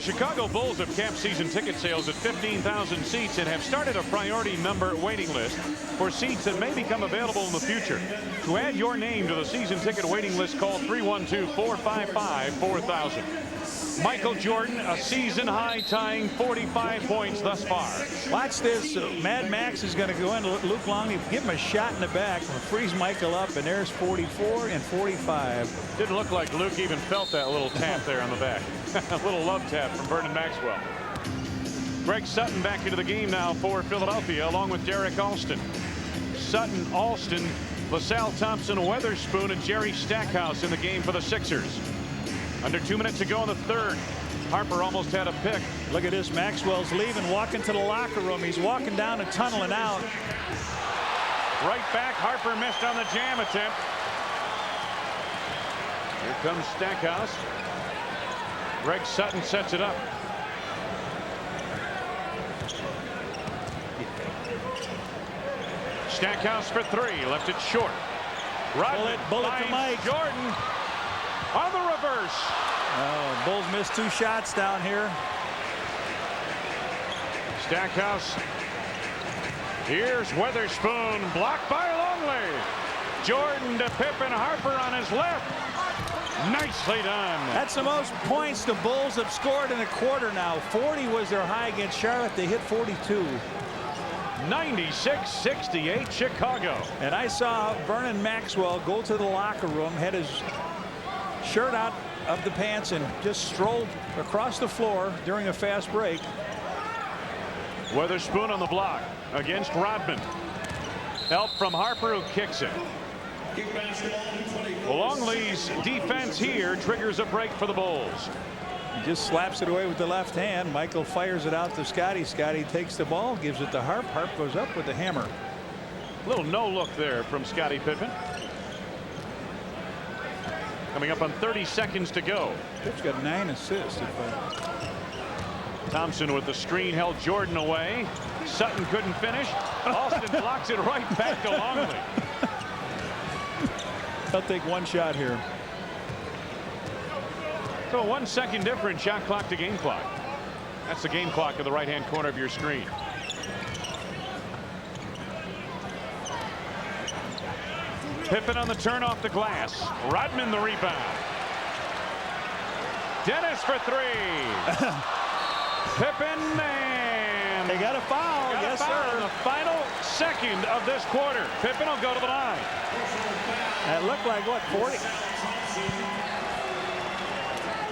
Chicago Bulls have capped season ticket sales at 15,000 seats and have started a priority number waiting list for seats that may become available in the future. To add your name to the season ticket waiting list, call 312-455-4000. Michael Jordan, a season-high tying 45 points thus far. Watch this. Mad Max is going to go in. Luke Longley, give him a shot in the back, freeze Michael up, and there's 44 and 45. Didn't look like Luke even felt that little tap there on the back. A little love tap from Vernon Maxwell. Greg Sutton back into the game now for Philadelphia, along with Derek Alston. Sutton, Alston, LaSalle Thompson, Weatherspoon, and Jerry Stackhouse in the game for the Sixers. Under 2 minutes to go in the third. Harper almost had a pick. Look at this. Maxwell's leaving, walking to the locker room. He's walking down a tunnel and out. Right back. Harper missed on the jam attempt. Here comes Stackhouse. Greg Sutton sets it up. Stackhouse for three. Left it short. Bullet to Mike. Jordan on the reverse. Oh, Bulls missed 2 shots down here. Stackhouse. Here's Weatherspoon. Blocked by Longley. Jordan to Pippen. Harper on his left. Nicely done. That's the most points the Bulls have scored in a quarter now. 40 was their high against Charlotte. They hit 42. 96-68 Chicago. And I saw Vernon Maxwell go to the locker room, had his shirt out of the pants, and just strolled across the floor during a fast break. Weatherspoon on the block against Rodman. Help from Harper, who kicks it. Longley's defense here triggers a break for the Bulls. He just slaps it away with the left hand. Michael fires it out to Scotty. Scotty takes the ball, gives it to Harp. Harp goes up with the hammer. Little no look there from Scottie Pippen. Coming up on 30 seconds to go. Pip's got 9 assists. Thompson with the screen held Jordan away. Sutton couldn't finish. Alston blocks it right back to Longley. They'll take one shot here. So 1 second difference, shot clock to game clock. That's the game clock in the right-hand corner of your screen. Pippen on the turn off the glass. Rodman the rebound. Dennis for three. Pippen, and they got a foul. Yes, sir. In the final second of this quarter. Pippen will go to the line. That looked like what, 40?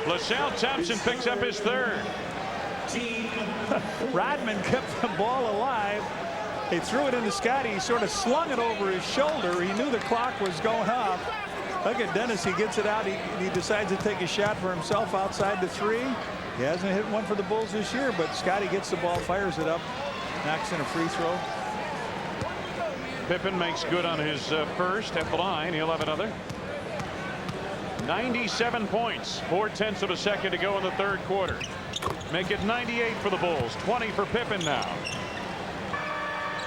LaSalle Thompson picks up his third. Rodman kept the ball alive. He threw it into Scotty. He sort of slung it over his shoulder. He knew the clock was going up. Look at Dennis. He gets it out. He decides to take a shot for himself outside the three. He hasn't hit one for the Bulls this year, but Scotty gets the ball, fires it up, knocks in a free throw. Pippen makes good on his first at the line. He'll have another. 97 points. 4/10 of a second to go in the third quarter. Make it 98 for the Bulls. 20 for Pippen now.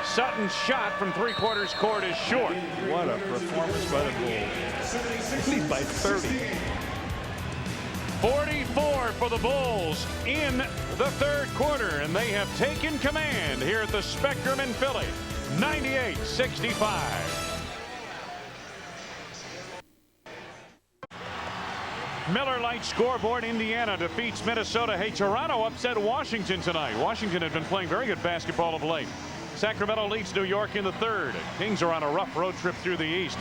Sutton's shot from 3/4 court is short. What a performance by the Bulls. Lead by 30. 44 for the Bulls in the third quarter, and they have taken command here at the Spectrum in Philly. 98-65. Miller Lite scoreboard. Indiana defeats Minnesota. Hey, Toronto upset Washington tonight. Washington had been playing very good basketball of late. Sacramento leads New York in the third. Kings are on a rough road trip through the East.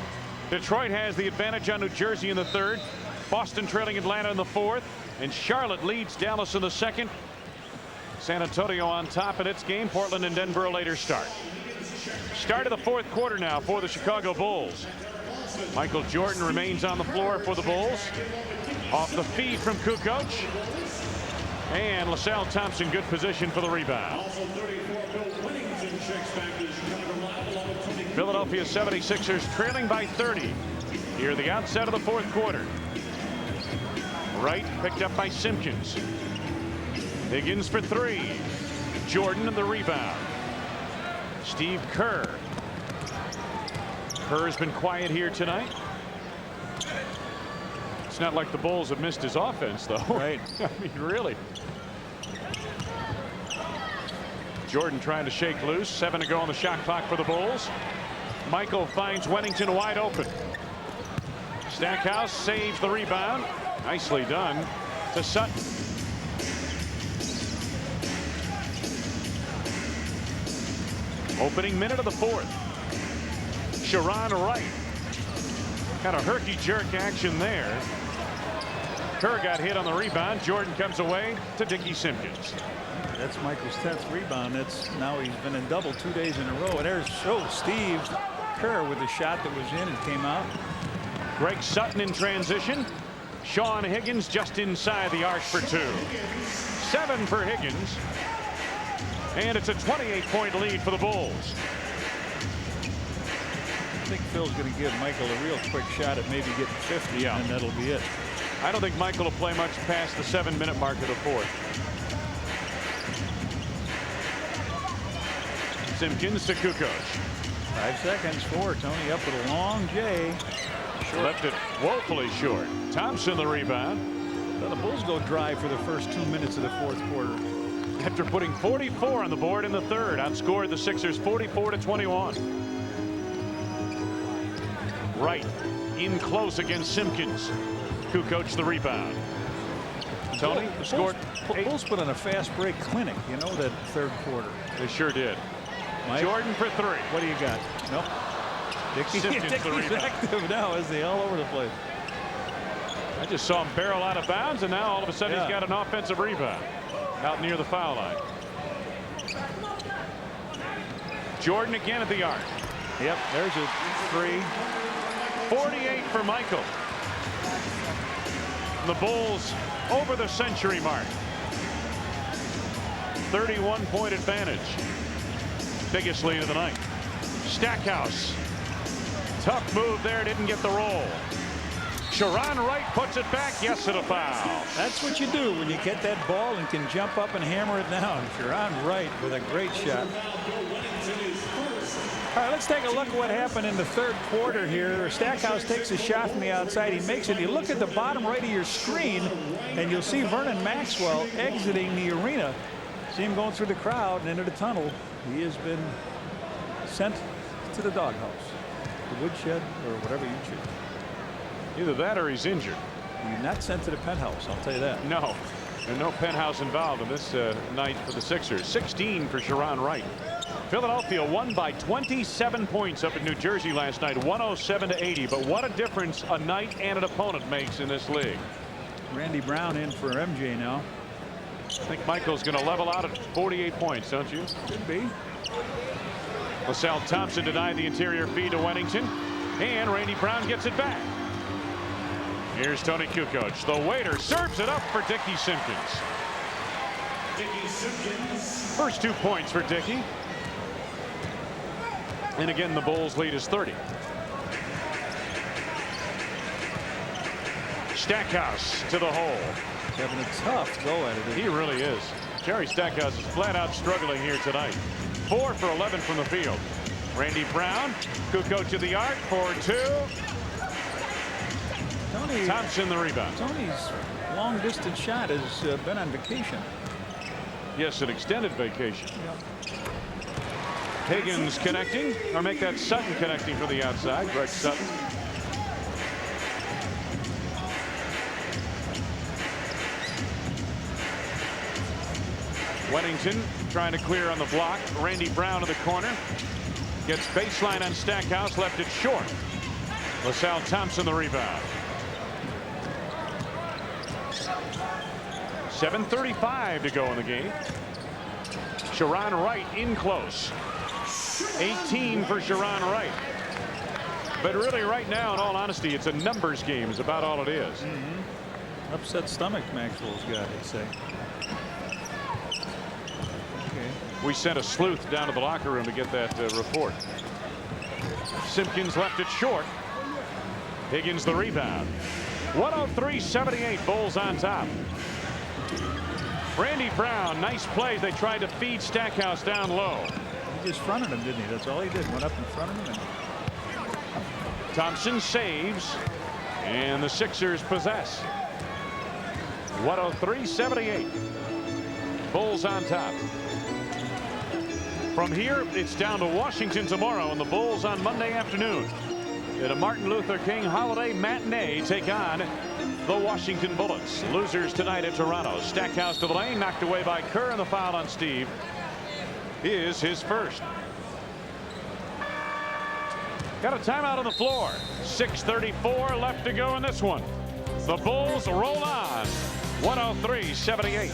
Detroit has the advantage on New Jersey in the third. Boston trailing Atlanta in the fourth. And Charlotte leads Dallas in the second. San Antonio on top in its game. Portland and Denver a later start. Start of the fourth quarter now for the Chicago Bulls. Michael Jordan remains on the floor for the Bulls. Off the feed from Kukoc. And LaSalle Thompson, good position for the rebound. Philadelphia 76ers trailing by 30 here at the outset of the fourth quarter. Wright picked up by Simpkins. Higgins for three. Jordan the rebound. Steve Kerr. Kerr's been quiet here tonight. It's not like the Bulls have missed his offense, though. Right. I mean, really. Jordan trying to shake loose. 7 to go on the shot clock for the Bulls. Michael finds Wennington wide open. Stackhouse saves the rebound. Nicely done to Sutton. Opening minute of the fourth. Sharon Wright. Kind of herky-jerk action there. Kerr got hit on the rebound. Jordan comes away to Dickie Simpkins. That's Michael's 10th rebound. Now he's been in double 2 days in a row. And there's Steve Kerr with a shot that was in and came out. Greg Sutton in transition. Sean Higgins just inside the arc for 2. 7 for Higgins. And it's a 28-point lead for the Bulls. I think Phil's going to give Michael a real quick shot at maybe getting 50, and that'll be it. I don't think Michael will play much past the 7-minute mark of the fourth. Simpkins to Kukoc. 5 seconds for Tony up with a long J. Short. Left it woefully short. Thompson the rebound. Well, the Bulls go dry for the first 2 minutes of the fourth quarter. After putting 44 on the board in the third, outscored the Sixers 44-21. Wright in close against Simpkins. Kukoc the rebound. Tony scored. Bulls put on a fast break clinic, you know, that third quarter. They sure did. Mike, Jordan for 3. What do you got? Nope. Dickie's active now, isn't he? All over the place. I just saw him barrel out of bounds, and now all of a sudden he's got an offensive rebound out near the foul line. Jordan again at the arc. Yep, there's a 3. 48 for Michael. The Bulls over the century mark. 31-point advantage. Biggest lead of the night. Stackhouse. Tough move there, didn't get the roll. Sharon Wright puts it back. Yes, to the foul. That's what you do when you get that ball and can jump up and hammer it down. Sharon Wright with a great shot. All right, let's take a look at what happened in the third quarter here. Stackhouse takes a shot from the outside. He makes it. You look at the bottom right of your screen, and you'll see Vernon Maxwell exiting the arena. See him going through the crowd and into the tunnel. He has been sent to the doghouse, the woodshed, or whatever you choose. Either that or he's injured. He's not sent to the penthouse, I'll tell you that. No, there's no penthouse involved in this night for the Sixers. 16 for Sharon Wright. Philadelphia won by 27 points up in New Jersey last night, 107-80. But what a difference a night and an opponent makes in this league. Randy Brown in for MJ now. I think Michael's going to level out at 48 points, don't you? Could be. LaSalle Thompson denied the interior feed to Wennington, and Randy Brown gets it back. Here's Tony Kukoc. The waiter serves it up for Dickie Simpkins. First 2 points for Dickie. And again, the Bulls lead is 30. Stackhouse to the hole. Having a tough go at it. He really is. Jerry Stackhouse is flat out struggling here tonight. 4 for 11 from the field. Randy Brown, Kukoc to the arc for 2. Thompson the rebound. Tony's long distance shot has been on vacation. Yes, an extended vacation. Higgins connecting, or make that Sutton connecting from the outside. Greg Sutton. Wennington trying to clear on the block. Randy Brown in the corner. Gets baseline on Stackhouse, left it short. LaSalle Thompson the rebound. 7:35 to go in the game. Sharon Wright in close. 18 for Sharon Wright. But really right now, in all honesty, it's a numbers game is about all it is. Upset stomach Maxwell's got, I'd say. We sent a sleuth down to the locker room to get that report. Simpkins left it short. Higgins the rebound. 103-78, Bulls on top. Randy Brown, nice play. They tried to feed Stackhouse down low. He just fronted him, didn't he? That's all he did. Went up in front of him. And... Thompson saves, and the Sixers possess. 103-78. Bulls on top. From here, it's down to Washington tomorrow and the Bulls on Monday afternoon. In a Martin Luther King holiday matinee, take on the Washington Bullets. Losers tonight at Toronto. Stackhouse to the lane, knocked away by Kerr, and the foul on Steve is his first. Got a timeout on the floor. 6:34 left to go in this one. The Bulls roll on. 103-78.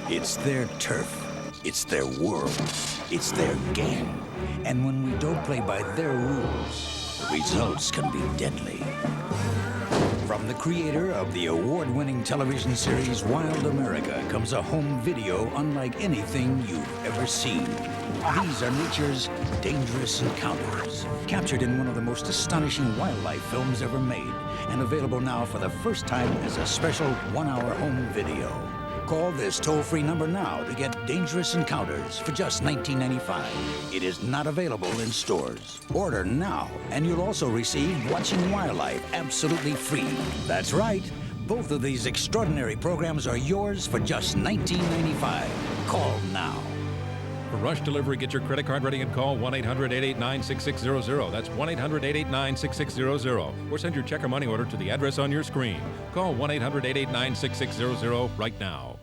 It's their turf. It's their world. It's their game. And when we don't play by their rules, the results can be deadly. From the creator of the award-winning television series Wild America comes a home video unlike anything you've ever seen. These are nature's dangerous encounters, captured in one of the most astonishing wildlife films ever made, and available now for the first time as a special one-hour home video. Call this toll-free number now to get Dangerous Encounters for just $19.95. It is not available in stores. Order now, and you'll also receive Watching Wildlife absolutely free. That's right. Both of these extraordinary programs are yours for just $19.95. Call now. For rush delivery, get your credit card ready and call 1-800-889-6600. That's 1-800-889-6600. Or send your check or money order to the address on your screen. Call 1-800-889-6600 right now.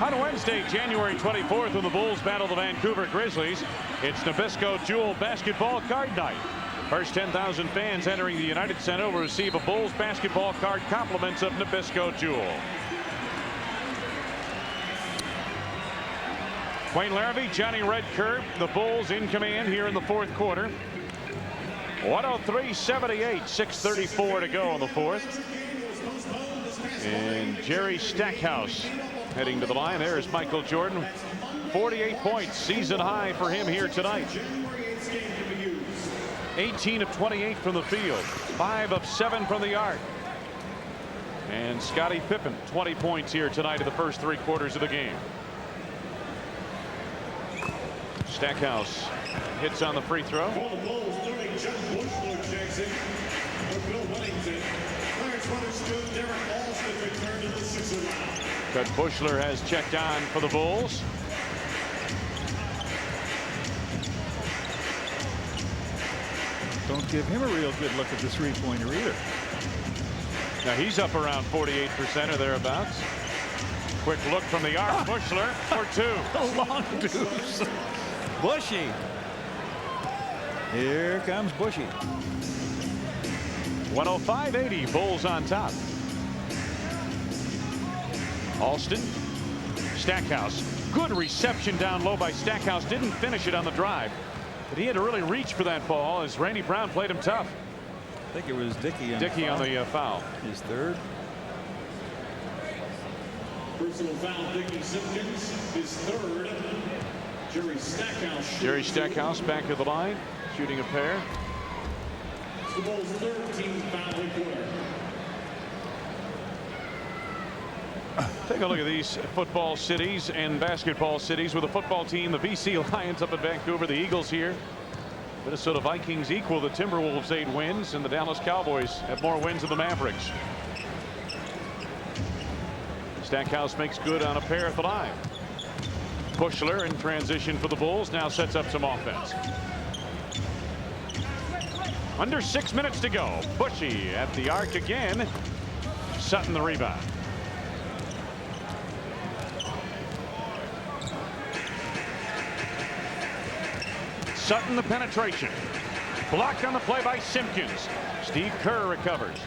On Wednesday, January 24th, when the Bulls battle the Vancouver Grizzlies, it's Nabisco Jewel Basketball Card Night. First 10,000 fans entering the United Center will receive a Bulls basketball card compliments of Nabisco Jewel. Wayne Larrabee, Johnny Red Kerr, the Bulls in command here in the fourth quarter. 103-78, 6:34 to go in the fourth. And Jerry Stackhouse heading to the line. There's Michael Jordan. 48 points, season high for him here tonight. 18 of 28 from the field, 5 of 7 from the arc. And Scottie Pippen, 20 points here tonight in the first 3 quarters of the game. Stackhouse hits on the free throw. Cut Bushler has checked on for the Bulls. Don't give him a real good look at the three-pointer either. Now he's up around 48% or thereabouts. Quick look from the arc. Bushler for 2. A long deuce. Bushy. Here comes Bushy. 105-80, Bulls on top. Alston, Stackhouse, good reception down low by Stackhouse. Didn't finish it on the drive, but he had to really reach for that ball as Randy Brown played him tough. I think it was Dickey on the foul. His third. Personal foul, Dickey Simpkins, his third. Jerry Stackhouse back of the line, shooting a pair. It's the Bulls' third team foul quarter. Take a look at these football cities and basketball cities with a football team. The BC Lions up in Vancouver, the Eagles here. Minnesota Vikings equal the Timberwolves 8 wins, and the Dallas Cowboys have more wins than the Mavericks. Stackhouse makes good on a pair at the line. Bushler in transition for the Bulls now sets up some offense. Under 6 minutes to go. Bushy at the arc again. Sutton the rebound. Sutton the penetration. Blocked on the play by Simpkins. Steve Kerr recovers.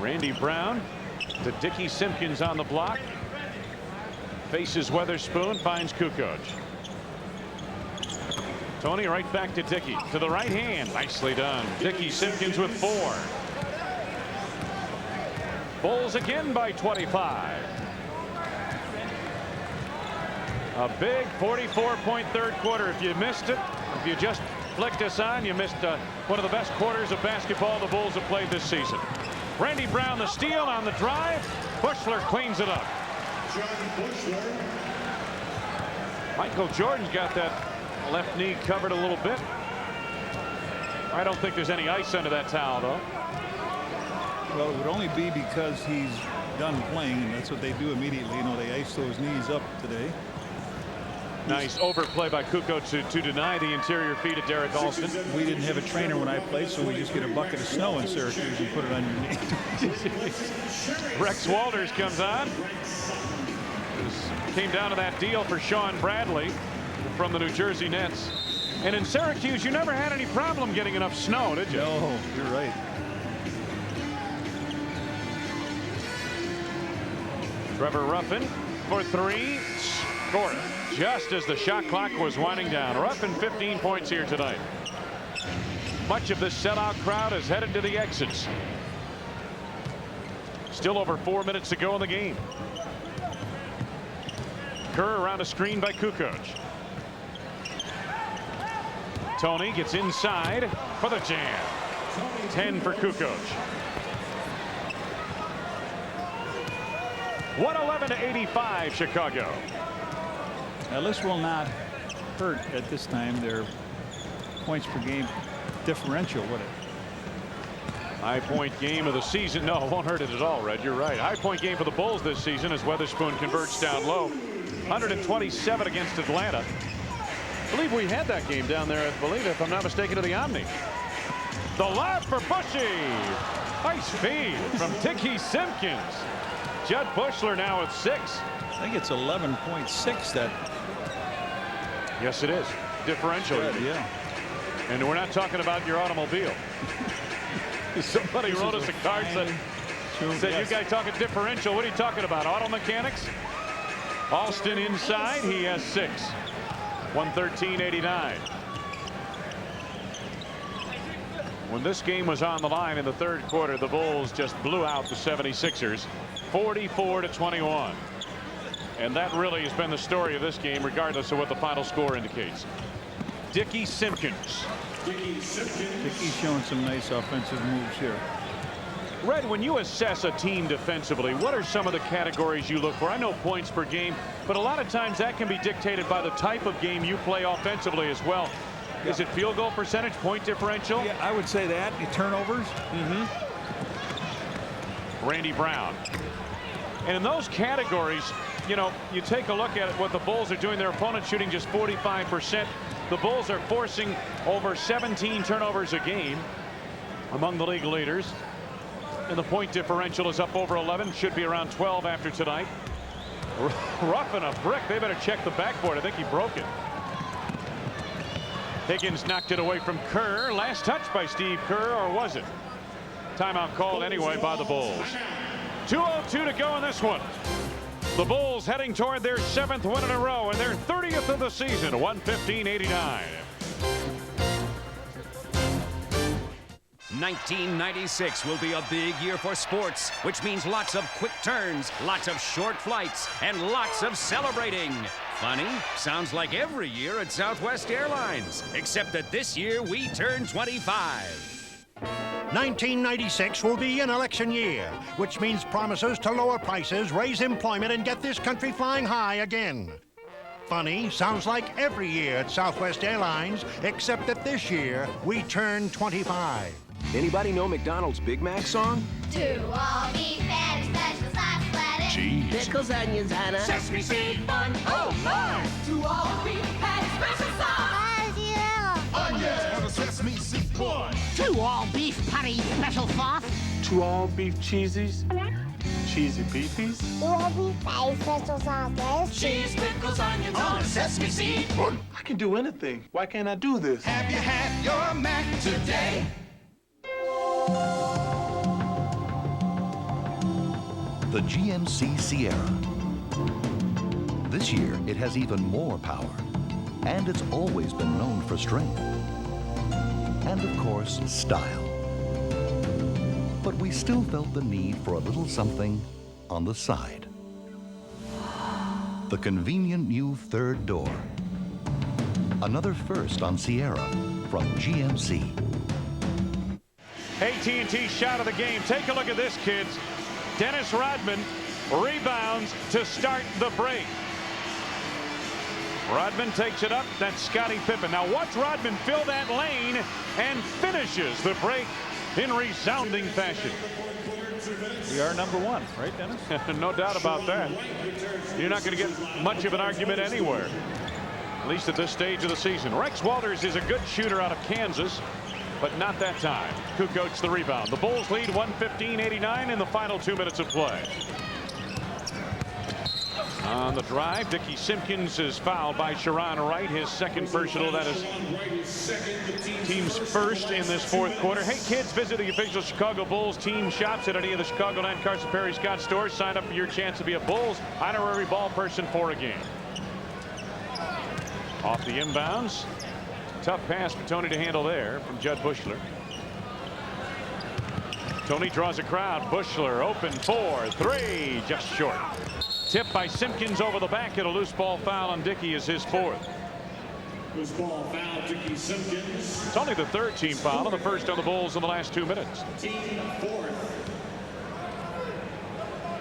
Randy Brown to Dickey Simpkins on the block. Faces Weatherspoon, finds Kukoc. Tony right back to Dickey. To the right hand. Nicely done. Dickey Simpkins with 4. Bulls again by 25. A big 44-point third quarter. If you missed it, if you just flicked us on, you missed one of the best quarters of basketball the Bulls have played this season. Randy Brown the steal on the drive. Bushler cleans it up. Michael Jordan's got that left knee covered a little bit. I don't think there's any ice under that towel, though. Well, it would only be because he's done playing, and that's what they do immediately. You know, they ice those knees up today. Nice overplay by Kukoc to deny the interior feed of Derek Alston. We didn't have a trainer when I played, so we just get a bucket of snow in Syracuse and put it on your knee. Rex Walters comes on. Came down to that deal for Sean Bradley from the New Jersey Nets. And in Syracuse, you never had any problem getting enough snow, did you? No, you're right. Trevor Ruffin for three. Scored just as the shot clock was winding down. Ruffin 15 points here tonight. Much of this sellout crowd is headed to the exits. Still over 4 minutes to go in the game. Kerr around a screen by Kukoc. Tony gets inside for the jam. 10 for Kukoc. 111-85 Chicago. Now this will not hurt at this time their points per game differential, would it? High point game of the season. No, it won't hurt it at all, Red. You're right. High point game for the Bulls this season as Weatherspoon converts down low. 127 against Atlanta. I believe we had that game down there, I believe, if I'm not mistaken, to the Omni. The lob for Bushy. Nice feed from Dickie Simpkins. Judd Bushler now at 6. I think it's 11.6 that. Yes, it is. Differential. Yeah. And we're not talking about your automobile. Somebody wrote us a card said you guys talking differential. What are you talking about? Auto mechanics? Alston inside. He has 6. 113-89. When this game was on the line in the third quarter, the Bulls just blew out the 76ers 44-21. And that really has been the story of this game, regardless of what the final score indicates. Dickie Simpkins. Dickie's showing some nice offensive moves here. Red, when you assess a team defensively, what are some of the categories you look for? I know points per game, but a lot of times that can be dictated by the type of game you play offensively as well. Yeah. Is it field goal percentage, point differential? Yeah, I would say that. The turnovers. Randy Brown. And in those categories, you know, you take a look at what the Bulls are doing. Their opponent shooting just 45%. The Bulls are forcing over 17 turnovers a game, among the league leaders. And the point differential is up over 11. Should be around 12 after tonight. Ruffin a brick. They better check the backboard. I think he broke it. Higgins knocked it away from Kerr. Last touch by Steve Kerr, or was it? Timeout called anyway by the Bulls. 2:02 to go in this one. The Bulls heading toward their 7th win in a row and their 30th of the season. 115-89. 1996 will be a big year for sports, which means lots of quick turns, lots of short flights, and lots of celebrating. Funny? Sounds like every year at Southwest Airlines, except that this year we turn 25. 1996 will be an election year, which means promises to lower prices, raise employment, and get this country flying high again. Funny? Sounds like every year at Southwest Airlines, except that this year we turn 25. Anybody know McDonald's Big Mac song? 2 all beef patty, special sauce, lettuce, Cheese. pickles, onions, and a sesame seed bun. Oh, Lord! 2 all beef patty, special sauce. Onions and a sesame seed bun. 2 all beef patty, special sauce. 2 all beef cheesies. Cheesy beefies. 2 all beef patty, special sauce, lettuce, Cheese, pickles, onions, on a sesame seed bun. I can do anything. Why can't I do this? Have you had your Mac today? The GMC Sierra. This year, it has even more power. And it's always been known for strength. And of course, style. But but we still felt the need for a little something on the side. The convenient new third door. Another first on Sierra from GMC. AT&T shot of the game. Take a look at this, kids. Dennis Rodman rebounds to start the break. Rodman takes it up. That's Scottie Pippen. Now watch Rodman fill that lane and finishes the break in resounding fashion. We are number one, right, Dennis? No doubt about that. You're not going to get much of an argument anywhere, at least at this stage of the season. Rex Walters is a good shooter out of Kansas, but not that time. Kukoc the rebound. The Bulls lead 115-89 in the final 2 minutes of play. On the drive, Dickie Simpkins is fouled by Sharon Wright, his second personal. That is team's first in this fourth quarter. Hey, kids, visit the official Chicago Bulls team shops at any of the Chicagoland, Carson Perry, Scott stores. Sign up for your chance to be a Bulls honorary ball person for a game. Off the inbounds. Tough pass for Tony to handle there from Judd Bushler. Tony draws a crowd. Bushler open for three, just short. Tipped by Simpkins over the back, and a loose ball foul on Dickey is his fourth. Loose ball foul, Dickie Simpkins. It's only the third team foul, and the first on the Bulls in the last 2 minutes. Team fourth.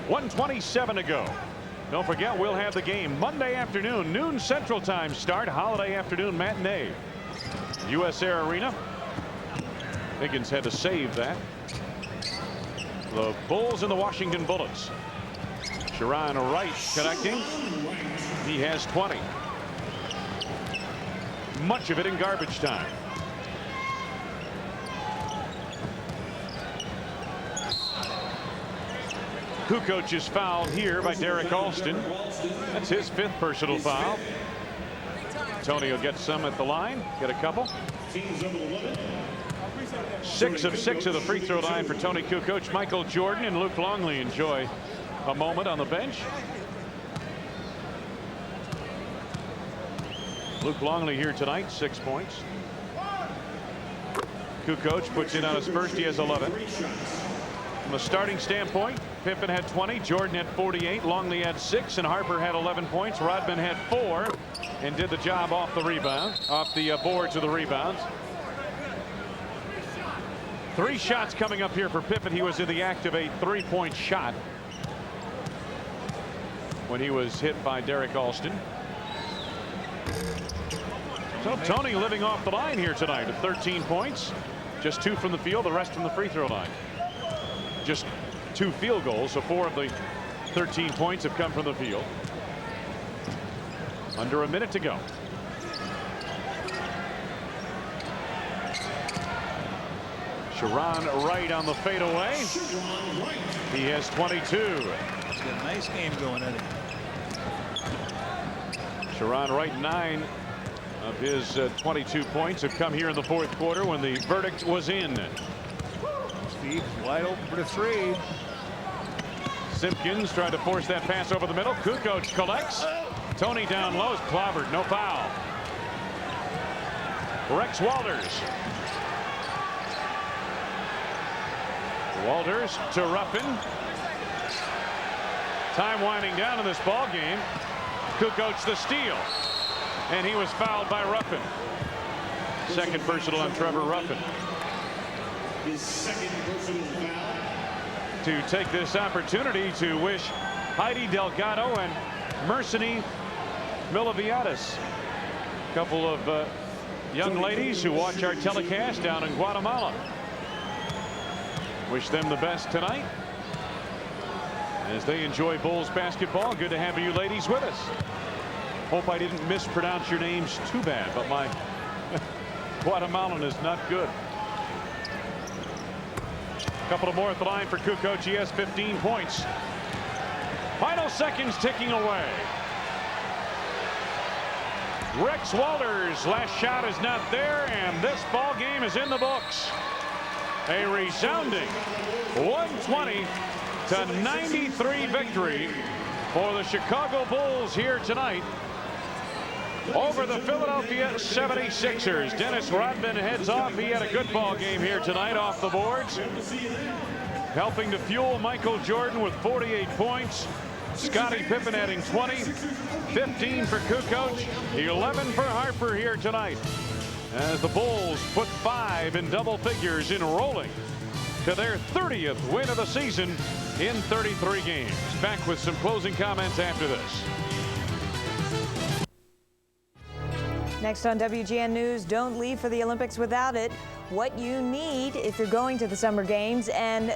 1:27 to go. Don't forget, we'll have the game Monday afternoon, noon Central Time start, holiday afternoon matinee. US Air Arena. Higgins had to save that. The Bulls and the Washington Bullets. Sharon Wright connecting. He has 20. Much of it in garbage time. Kukoc is fouled here by Derek Alston. That's his fifth personal foul. Tony will get some at the line, get a couple. 6 of 6 of the free throw line for Tony Kukoc. Michael Jordan and Luke Longley enjoy a moment on the bench. Luke Longley here tonight, 6 points. Kukoc puts in on his first. He has 11. From a starting standpoint, Pippen had 20, Jordan had 48, Longley had 6, and Harper had 11 points. Rodman had 4 and did the job off the rebound, off the boards of the rebounds. 3 shots coming up here for Pippen. He was in the act of a 3-point shot when he was hit by Derek Alston. So Tony living off the line here tonight at 13 points. Just 2 from the field, the rest from the free throw line. Just 2 field goals, so 4 of the 13 points have come from the field. Under a minute to go. Sharon Wright on the fadeaway. He has 22. He's got a nice game going at it. Sharon Wright, 9 of his 22 points have come here in the fourth quarter when the verdict was in. Steve's wide open for the 3. Simpkins tried to force that pass over the middle. Kukoc collects. Tony down low is clobbered. No foul. Rex Walters. Walters to Ruffin. Time winding down in this ball game. Kukoc the steal. And he was fouled by Ruffin. Second personal on Trevor Ruffin. His second personal foul. To take this opportunity to wish Heidi Delgado and Merceny Miliviadis, a couple of young ladies who watch our telecast down in Guatemala. Wish them the best tonight as they enjoy Bulls basketball. Good to have you ladies with us. Hope I didn't mispronounce your names too bad, but my Guatemalan is not good. Couple of more at the line for Kukoc. He has 15 points. Final seconds ticking away. Rex Walters' last shot is not there, and this ball game is in the books. A resounding 120-93 victory for the Chicago Bulls here tonight over the Philadelphia 76ers. Dennis Rodman heads off. He had a good ball game here tonight off the boards. helping to fuel Michael Jordan with 48 points. Scottie Pippen adding 20, 15 for Kukoc, 11 for Harper here tonight, as the Bulls put 5 in double figures in rolling to their 30th win of the season in 33 games. Back with some closing comments after this. Next on WGN News, don't leave for the Olympics without it. What you need if you're going to the Summer Games, and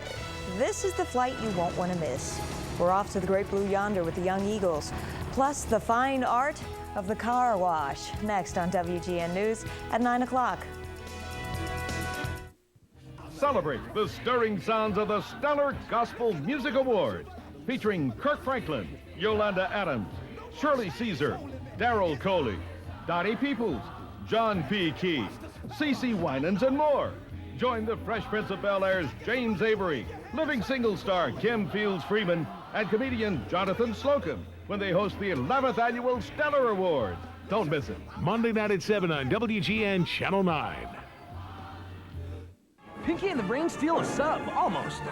this is the flight you won't want to miss. We're off to the Great Blue Yonder with the Young Eagles, plus the fine art of the car wash. Next on WGN News at 9 o'clock. Celebrate the stirring sounds of the Stellar Gospel Music Awards, featuring Kirk Franklin, Yolanda Adams, Shirley Caesar, Darrell Coley, Dottie Peoples, John P. Key, CeCe Winans, and more. Join the Fresh Prince of Bel-Air's James Avery, living single star Kim Fields Freeman, and comedian Jonathan Slocum when they host the 11th Annual Stellar Awards. Don't miss it. Monday night at 7 on WGN Channel 9. Pinky and the Brain steal a sub, almost.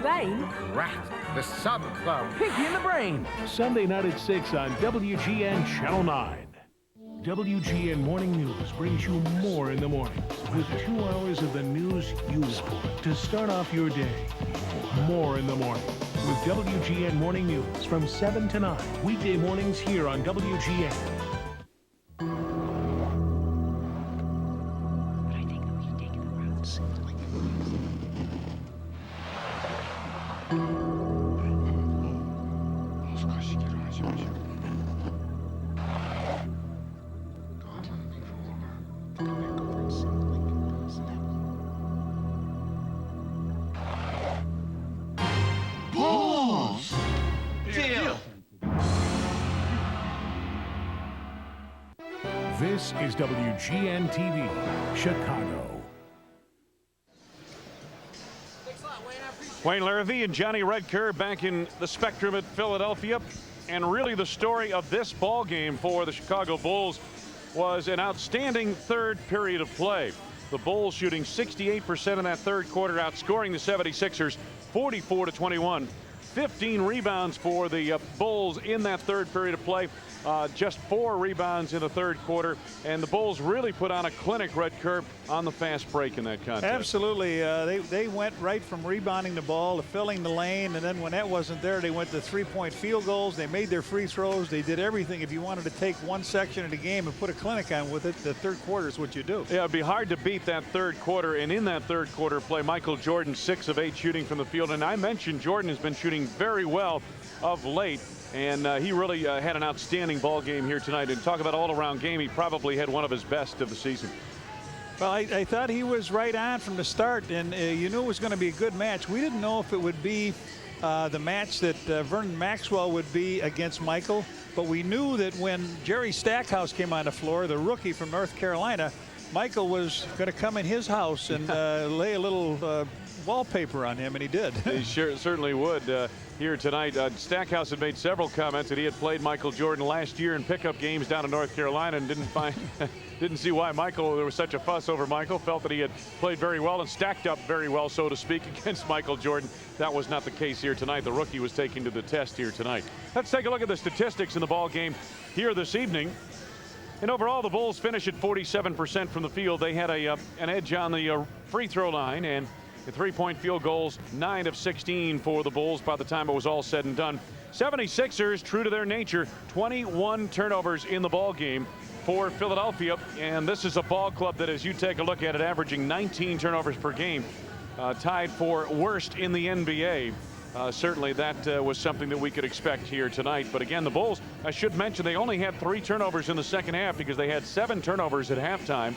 Brain? Correct. The Sub Club. Pinky and the Brain. Sunday night at 6 on WGN Channel 9. WGN Morning News brings you more in the morning with 2 hours of the news you want to start off your day. More in the morning with WGN Morning News from 7 to 9. Weekday mornings here on WGN. This is WGN TV, Chicago. Wayne Larrivee and Johnny Redker back in the Spectrum at Philadelphia. And really the story of this ball game for the Chicago Bulls was an outstanding third period of play. The Bulls shooting 68% in that third quarter, outscoring the 76ers 44-21. 15 rebounds for the Bulls in that third period of play. Just 4 rebounds in the third quarter, and the Bulls really put on a clinic, Red Curb, on the fast break in that contest. Absolutely. They went right from rebounding the ball to filling the lane, and then when that wasn't there, they went to 3-point field goals. They made their free throws. They did everything. If you wanted to take one section of the game and put a clinic on with it, the third quarter is what you do. Yeah, it'd be hard to beat that third quarter, and in that third quarter play, Michael Jordan 6 of 8 shooting from the field, and I mentioned Jordan has been shooting very well of late. And he really had an outstanding ball game here tonight. And talk about all-around game, he probably had one of his best of the season. Well, I thought he was right on from the start, and you knew it was going to be a good match. We didn't know if it would be the match that Vernon Maxwell would be against Michael, but we knew that when Jerry Stackhouse came on the floor, the rookie from North Carolina, Michael was going to come in his house and lay a little wallpaper on him, and he did. He certainly would. Here tonight, Stackhouse had made several comments that he had played Michael Jordan last year in pickup games down in North Carolina and didn't see why there was such a fuss over Michael. Felt that he had played very well and stacked up very well, so to speak, against Michael Jordan. That was not the case here tonight. The rookie was taken to the test here tonight. Let's take a look at the statistics in the ball game here this evening. And overall, the Bulls finished at 47% from the field. They had an edge on the free throw line, and the 3-point field goals, 9 of 16 for the Bulls by the time it was all said and done. 76ers, true to their nature, 21 turnovers in the ball game for Philadelphia. And this is a ball club that, as you take a look at it, averaging 19 turnovers per game, tied for worst in the NBA. Certainly that was something that we could expect here tonight. But again, the Bulls, I should mention, they only had 3 turnovers in the second half because they had 7 turnovers at halftime.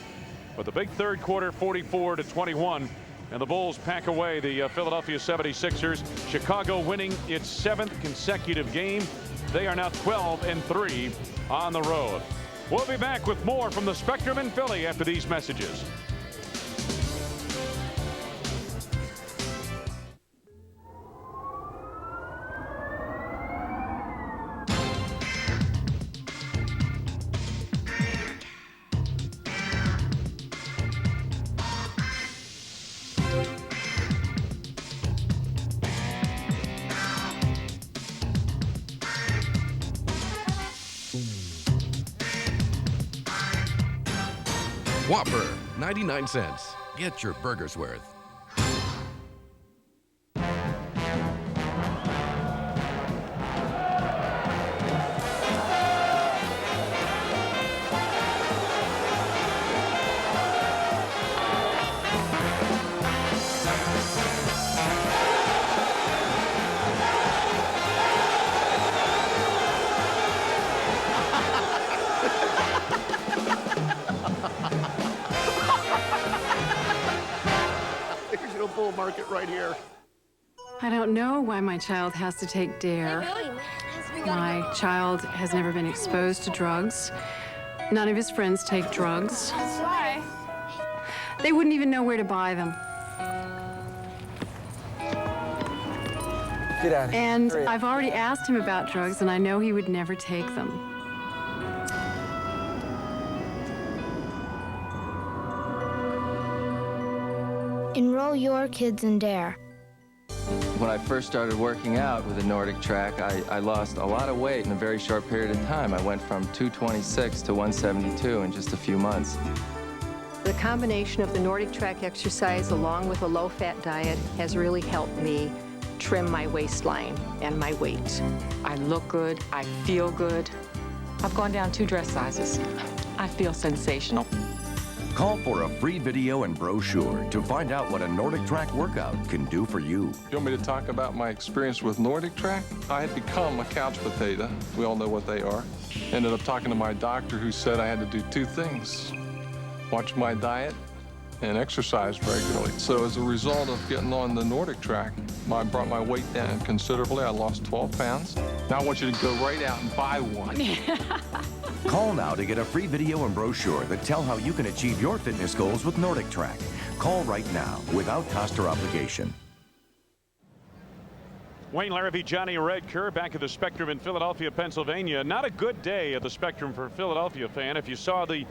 But the big third quarter, 44-21. And the Bulls pack away the Philadelphia 76ers. Chicago winning its 7th consecutive game. They are now 12-3 on the road. We'll be back with more from the Spectrum in Philly after these messages. Whopper, 99 cents. Get your burger's worth. Bull market right here. I don't know why my child has to take DARE. My child has never been exposed to drugs. None of his friends take drugs. Why? They wouldn't even know where to buy them. Get out of here. And Hurry up. I've already asked him about drugs, and I know he would never take them. Enroll your kids in DARE. When I first started working out with the Nordic Track, I lost a lot of weight in a very short period of time. I went from 226 to 172 in just a few months. The combination of the Nordic Track exercise along with a low-fat diet has really helped me trim my waistline and my weight. I look good, I feel good. I've gone down 2 dress sizes. I feel sensational. Call for a free video and brochure to find out what a Nordic Track workout can do for you. You want me to talk about my experience with Nordic Track? I had become a couch potato. We all know what they are. Ended up talking to my doctor who said I had to do 2 things. Watch my diet and exercise regularly. So as a result of getting on the Nordic Track, I brought my weight down considerably. I lost 12 pounds. Now I want you to go right out and buy one. Call now to get a free video and brochure that tell how you can achieve your fitness goals with Nordic Track. Call right now without cost or obligation. Wayne Larrivee, Johnny Red Kerr back at the Spectrum in Philadelphia, Pennsylvania. Not a good day at the Spectrum for a Philadelphia fan. If you saw the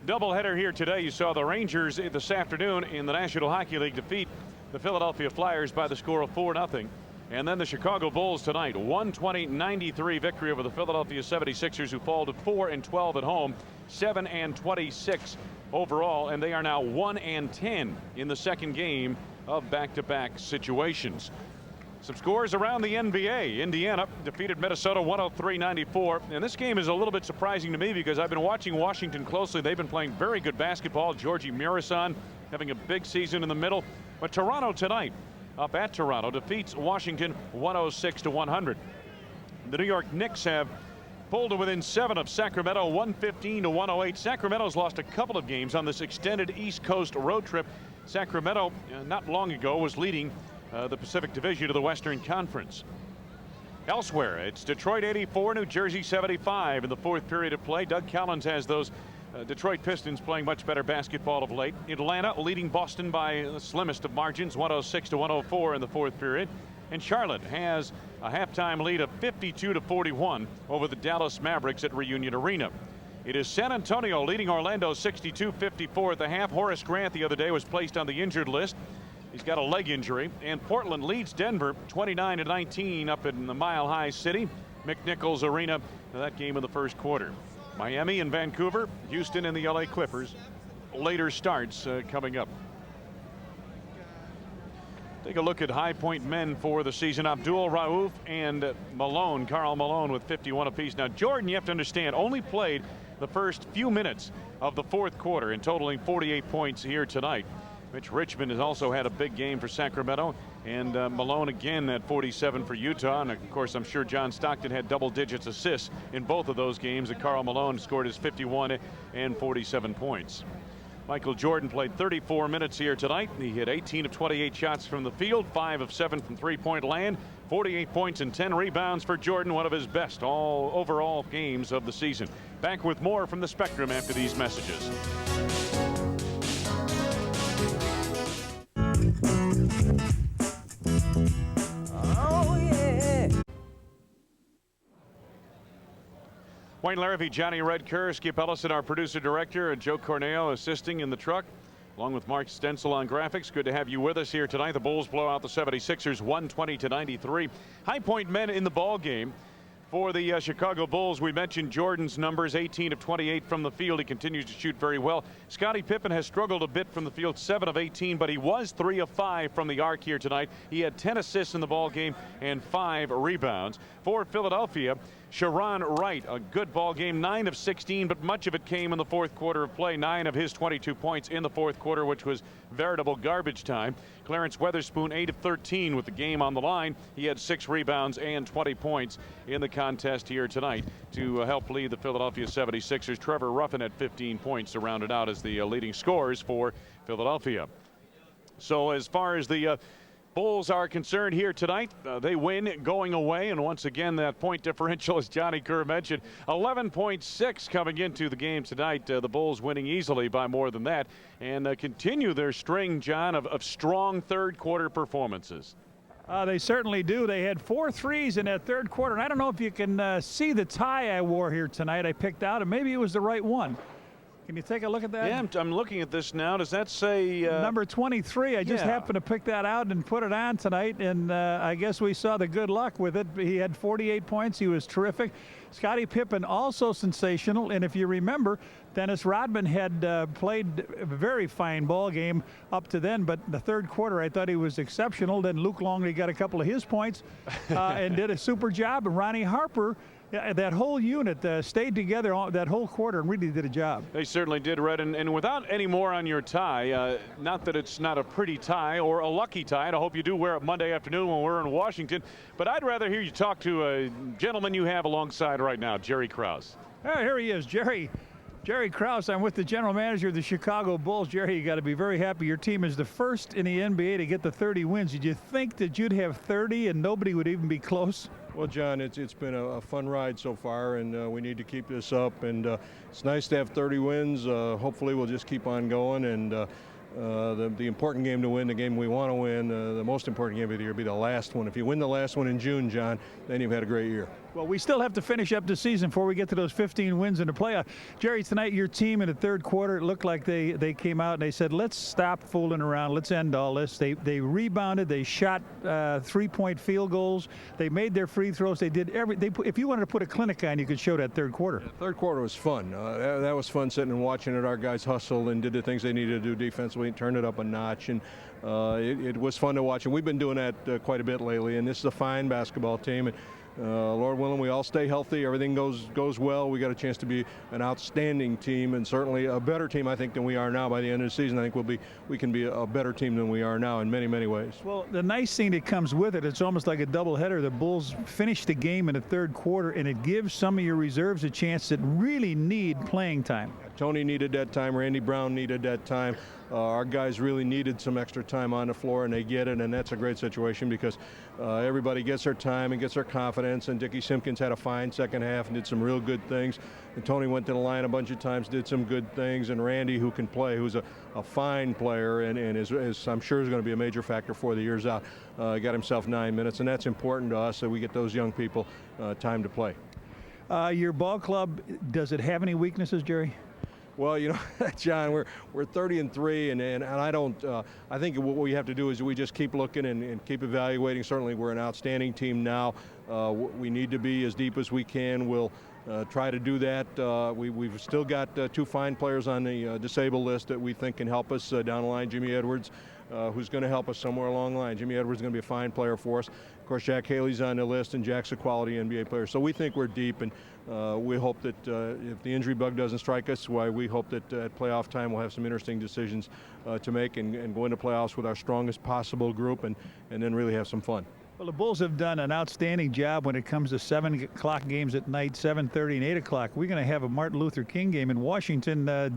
doubleheader here today, you saw the Rangers this afternoon in the National Hockey League defeat the Philadelphia Flyers by the score of 4-0. And then the Chicago Bulls tonight, 120-93 victory over the Philadelphia 76ers, who fall to 4-12 at home, 7-26 overall, and they are now 1-10 in the second game of back-to-back situations. Some scores around the NBA. Indiana defeated Minnesota 103-94. And this game is a little bit surprising to me because I've been watching Washington closely. They've been playing very good basketball. Georgie Murison having a big season in the middle. But Toronto tonight, up at Toronto, defeats Washington 106-100. The New York Knicks have pulled to within 7 of Sacramento, 115-108. Sacramento's lost a couple of games on this extended East Coast road trip. Sacramento, not long ago, was leading the Pacific Division of the Western Conference. Elsewhere, it's Detroit 84, New Jersey 75 in the 4th period of play. Doug Collins has those Detroit Pistons playing much better basketball of late. Atlanta leading Boston by the slimmest of margins, 106-104 in the 4th period. And Charlotte has a halftime lead of 52-41 over the Dallas Mavericks at Reunion Arena. It is San Antonio leading Orlando 62-54 at the half. Horace Grant the other day was placed on the injured list. He's got a leg injury. And Portland leads Denver 29-19 up in the Mile High City, McNichols Arena, that game in the first quarter. Miami and Vancouver, Houston and the LA Clippers, later starts coming up. Take a look at high point men for the season. Abdul Rauf and Malone, Karl Malone with 51 apiece. Now Jordan, you have to understand, only played the first few minutes of the 4th quarter and totaling 48 points here tonight. Mitch Richmond has also had a big game for Sacramento, and Malone again at 47 for Utah. And of course, I'm sure John Stockton had double digits assists in both of those games, and Karl Malone scored his 51 and 47 points. Michael Jordan played 34 minutes here tonight. He hit 18 of 28 shots from the field, 5 of 7 from three-point land, 48 points and 10 rebounds for Jordan, one of his best overall games of the season. Back with more from the Spectrum after these messages. Oh, yeah. Wayne Larrivee, Johnny Red Kerr, Skip Ellison, our producer-director, and Joe Corneo assisting in the truck, along with Mark Stencil on graphics. Good to have you with us here tonight. The Bulls blow out the 76ers 120-93. High point men in the ball game. For the Chicago Bulls, we mentioned Jordan's numbers, 18 of 28 from the field. He continues to shoot very well. Scottie Pippen has struggled a bit from the field, 7 of 18, but he was 3 of 5 from the arc here tonight. He had 10 assists in the ball game and 5 rebounds. For Philadelphia, Sharon Wright, a good ball game, 9 of 16, but much of it came in the fourth quarter of play. 9 of his 22 points in the fourth quarter, which was veritable garbage time. Clarence Weatherspoon, 8 of 13 with the game on the line. He had 6 rebounds and 20 points in the contest here tonight to help lead the Philadelphia 76ers. Trevor Ruffin had 15 points to round it out as the leading scorers for Philadelphia. So as far as the Bulls are concerned here tonight, they win going away, and once again that point differential, as Johnny Kerr mentioned, 11.6 coming into the game tonight. The Bulls winning easily by more than that, and continue their string, John, of strong third quarter performances. They certainly do. They had 4 threes in that third quarter, and I don't know if you can see the tie I wore here tonight. I picked out, and maybe it was the right one. Can you take a look at that? Yeah, I'm looking at this now. Does that say number 23? I just happened to pick that out and put it on tonight, and I guess we saw the good luck with it. He had 48 points. He was terrific. Scottie Pippen also sensational, and if you remember, Dennis Rodman had played a very fine ball game up to then, but the third quarter I thought he was exceptional. Then Luke Longley got a couple of his points and did a super job, and Ronnie Harper. Yeah, that whole unit stayed together that whole quarter and really did a job. They certainly did, Red. And without any more on your tie, not that it's not a pretty tie or a lucky tie, and I hope you do wear it Monday afternoon when we're in Washington, but I'd rather hear you talk to a gentleman you have alongside right now, Jerry Krause. Here he is, Jerry Krause. I'm with the general manager of the Chicago Bulls. Jerry, you got to be very happy. Your team is the first in the NBA to get the 30 wins. Did you think that you'd have 30 and nobody would even be close? Well, John, it's been a fun ride so far, and we need to keep this up. And it's nice to have 30 wins. Hopefully, we'll just keep on going. And the important game to win, the game we want to win, the most important game of the year, will be the last one. If you win the last one in June, John, then you've had a great year. Well, we still have to finish up the season before we get to those 15 wins in the playoff. Jerry, tonight your team in the third quarter, it looked like they came out and they said, let's stop fooling around. Let's end all this. They rebounded. They shot 3-point field goals. They made their free throws. They did if you wanted to put a clinic on, you could show that third quarter. Yeah, third quarter was fun. That was fun sitting and watching it. Our guys hustled and did the things they needed to do defensively and turned it up a notch. And it was fun to watch. And we've been doing that quite a bit lately. And this is a fine basketball team. And Lord willing, we all stay healthy. Everything goes well. We got a chance to be an outstanding team, and certainly a better team, I think, than we are now. By the end of the season, I think we can be a better team than we are now in many, many ways. Well, the nice thing that comes with it, it's almost like a doubleheader. The Bulls finish the game in the third quarter, and it gives some of your reserves a chance that really need playing time. Tony needed that time. Randy Brown needed that time. Our guys really needed some extra time on the floor, and they get it, and that's a great situation because everybody gets their time and gets their confidence, and Dickie Simpkins had a fine second half and did some real good things, and Tony went to the line a bunch of times, did some good things, and Randy, who can play, who's a fine player and is I'm sure is going to be a major factor for the years out, got himself 9 minutes, and that's important to us that we get those young people time to play. Your ball club, does it have any weaknesses, Jerry? Well, you know, John, we're 30-3, and I don't. I think what we have to do is we just keep looking and keep evaluating. Certainly, we're an outstanding team now. We need to be as deep as we can. We'll try to do that. We've still got 2 fine players on the disabled list that we think can help us down the line. Jimmy Edwards, who's going to help us somewhere along the line. Jimmy Edwards is going to be a fine player for us. Of course, Jack Haley's on the list, and Jack's a quality NBA player. So we think we're deep, and we hope that if the injury bug doesn't strike us, we hope that at playoff time we'll have some interesting decisions to make and go into playoffs with our strongest possible group and then really have some fun. Well, the Bulls have done an outstanding job when it comes to 7 o'clock games at night, 7:30 and 8 o'clock. We're going to have a Martin Luther King game in Washington. Do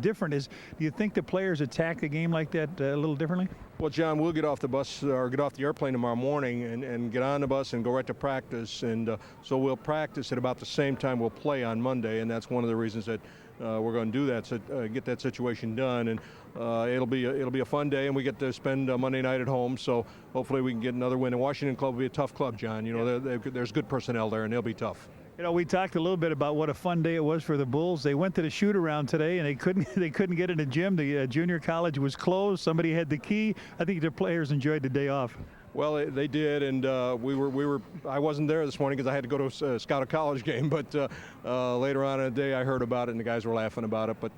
you think the players attack the game like that a little differently? Well, John, we'll get off the bus or get off the airplane tomorrow morning and get on the bus and go right to practice. And so we'll practice at about the same time we'll play on Monday. And that's one of the reasons that we're going to do that, so get that situation done. And it'll be a fun day, and we get to spend Monday night at home. So hopefully we can get another win. And Washington Club will be a tough club, John. You know, there's good personnel there, and they'll be tough. You know, we talked a little bit about what a fun day it was for the Bulls. They went to the shoot-around today, and they couldn't get in the gym. The junior college was closed. Somebody had the key. I think their players enjoyed the day off. Well, they did, and I wasn't there this morning because I had to go to a Scout College game, but later on in the day I heard about it and the guys were laughing about it. But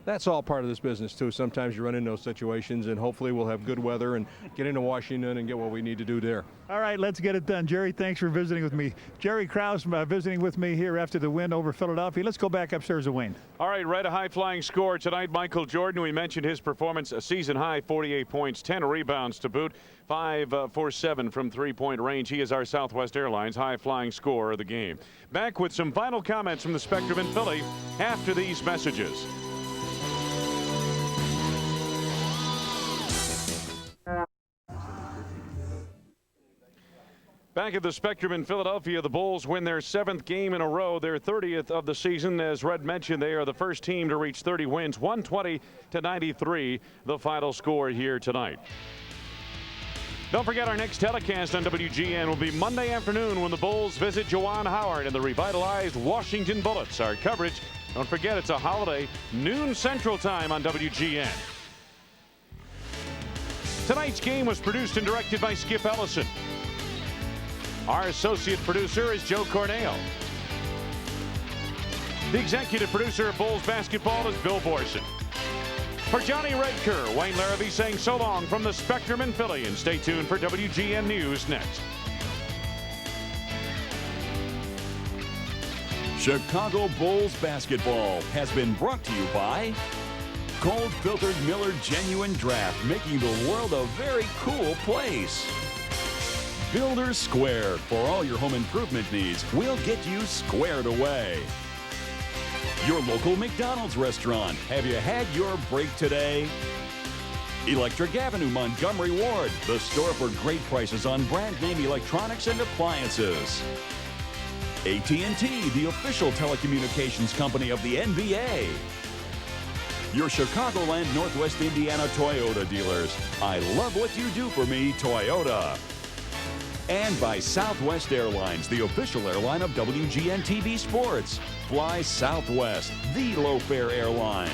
that's all part of this business too. Sometimes you run into those situations, and hopefully we'll have good weather and get into Washington and get what we need to do there. All right, let's get it done. Jerry, thanks for visiting with me. Jerry Krause visiting with me here after the win over Philadelphia. Let's go back upstairs to Wayne. All right, Red, a high-flying score tonight. Michael Jordan, we mentioned his performance, a season-high 48 points, 10 rebounds to boot, 5 for 7 from three-point range. He is our Southwest Airlines high-flying scorer of the game. Back with some final comments from the Spectrum in Philly after these messages. Back at the Spectrum in Philadelphia, the Bulls win their 7th game in a row, their 30th of the season. As Red mentioned, they are the first team to reach 30 wins, 120-93, the final score here tonight. Don't forget, our next telecast on WGN will be Monday afternoon when the Bulls visit Juwan Howard and the revitalized Washington Bullets. Our coverage, don't forget, it's a holiday, noon Central Time on WGN. Tonight's game was produced and directed by Skip Ellison. Our associate producer is Joe Cornell. The executive producer of Bulls basketball is Bill Borson. For Johnny Redker, Wayne Larrabee saying so long from the Spectrum in Philly, and stay tuned for WGN News next. Chicago Bulls basketball has been brought to you by Cold Filtered Miller Genuine Draft, making the world a very cool place. Builders Square, for all your home improvement needs, we'll get you squared away. Your local McDonald's restaurant, have you had your break today? Electric Avenue, Montgomery Ward, the store for great prices on brand name electronics and appliances. AT&T, the official telecommunications company of the NBA. Your Chicagoland, Northwest Indiana Toyota dealers. I love what you do for me, Toyota. And by Southwest Airlines, the official airline of WGN TV Sports. Fly Southwest, the low-fare airline.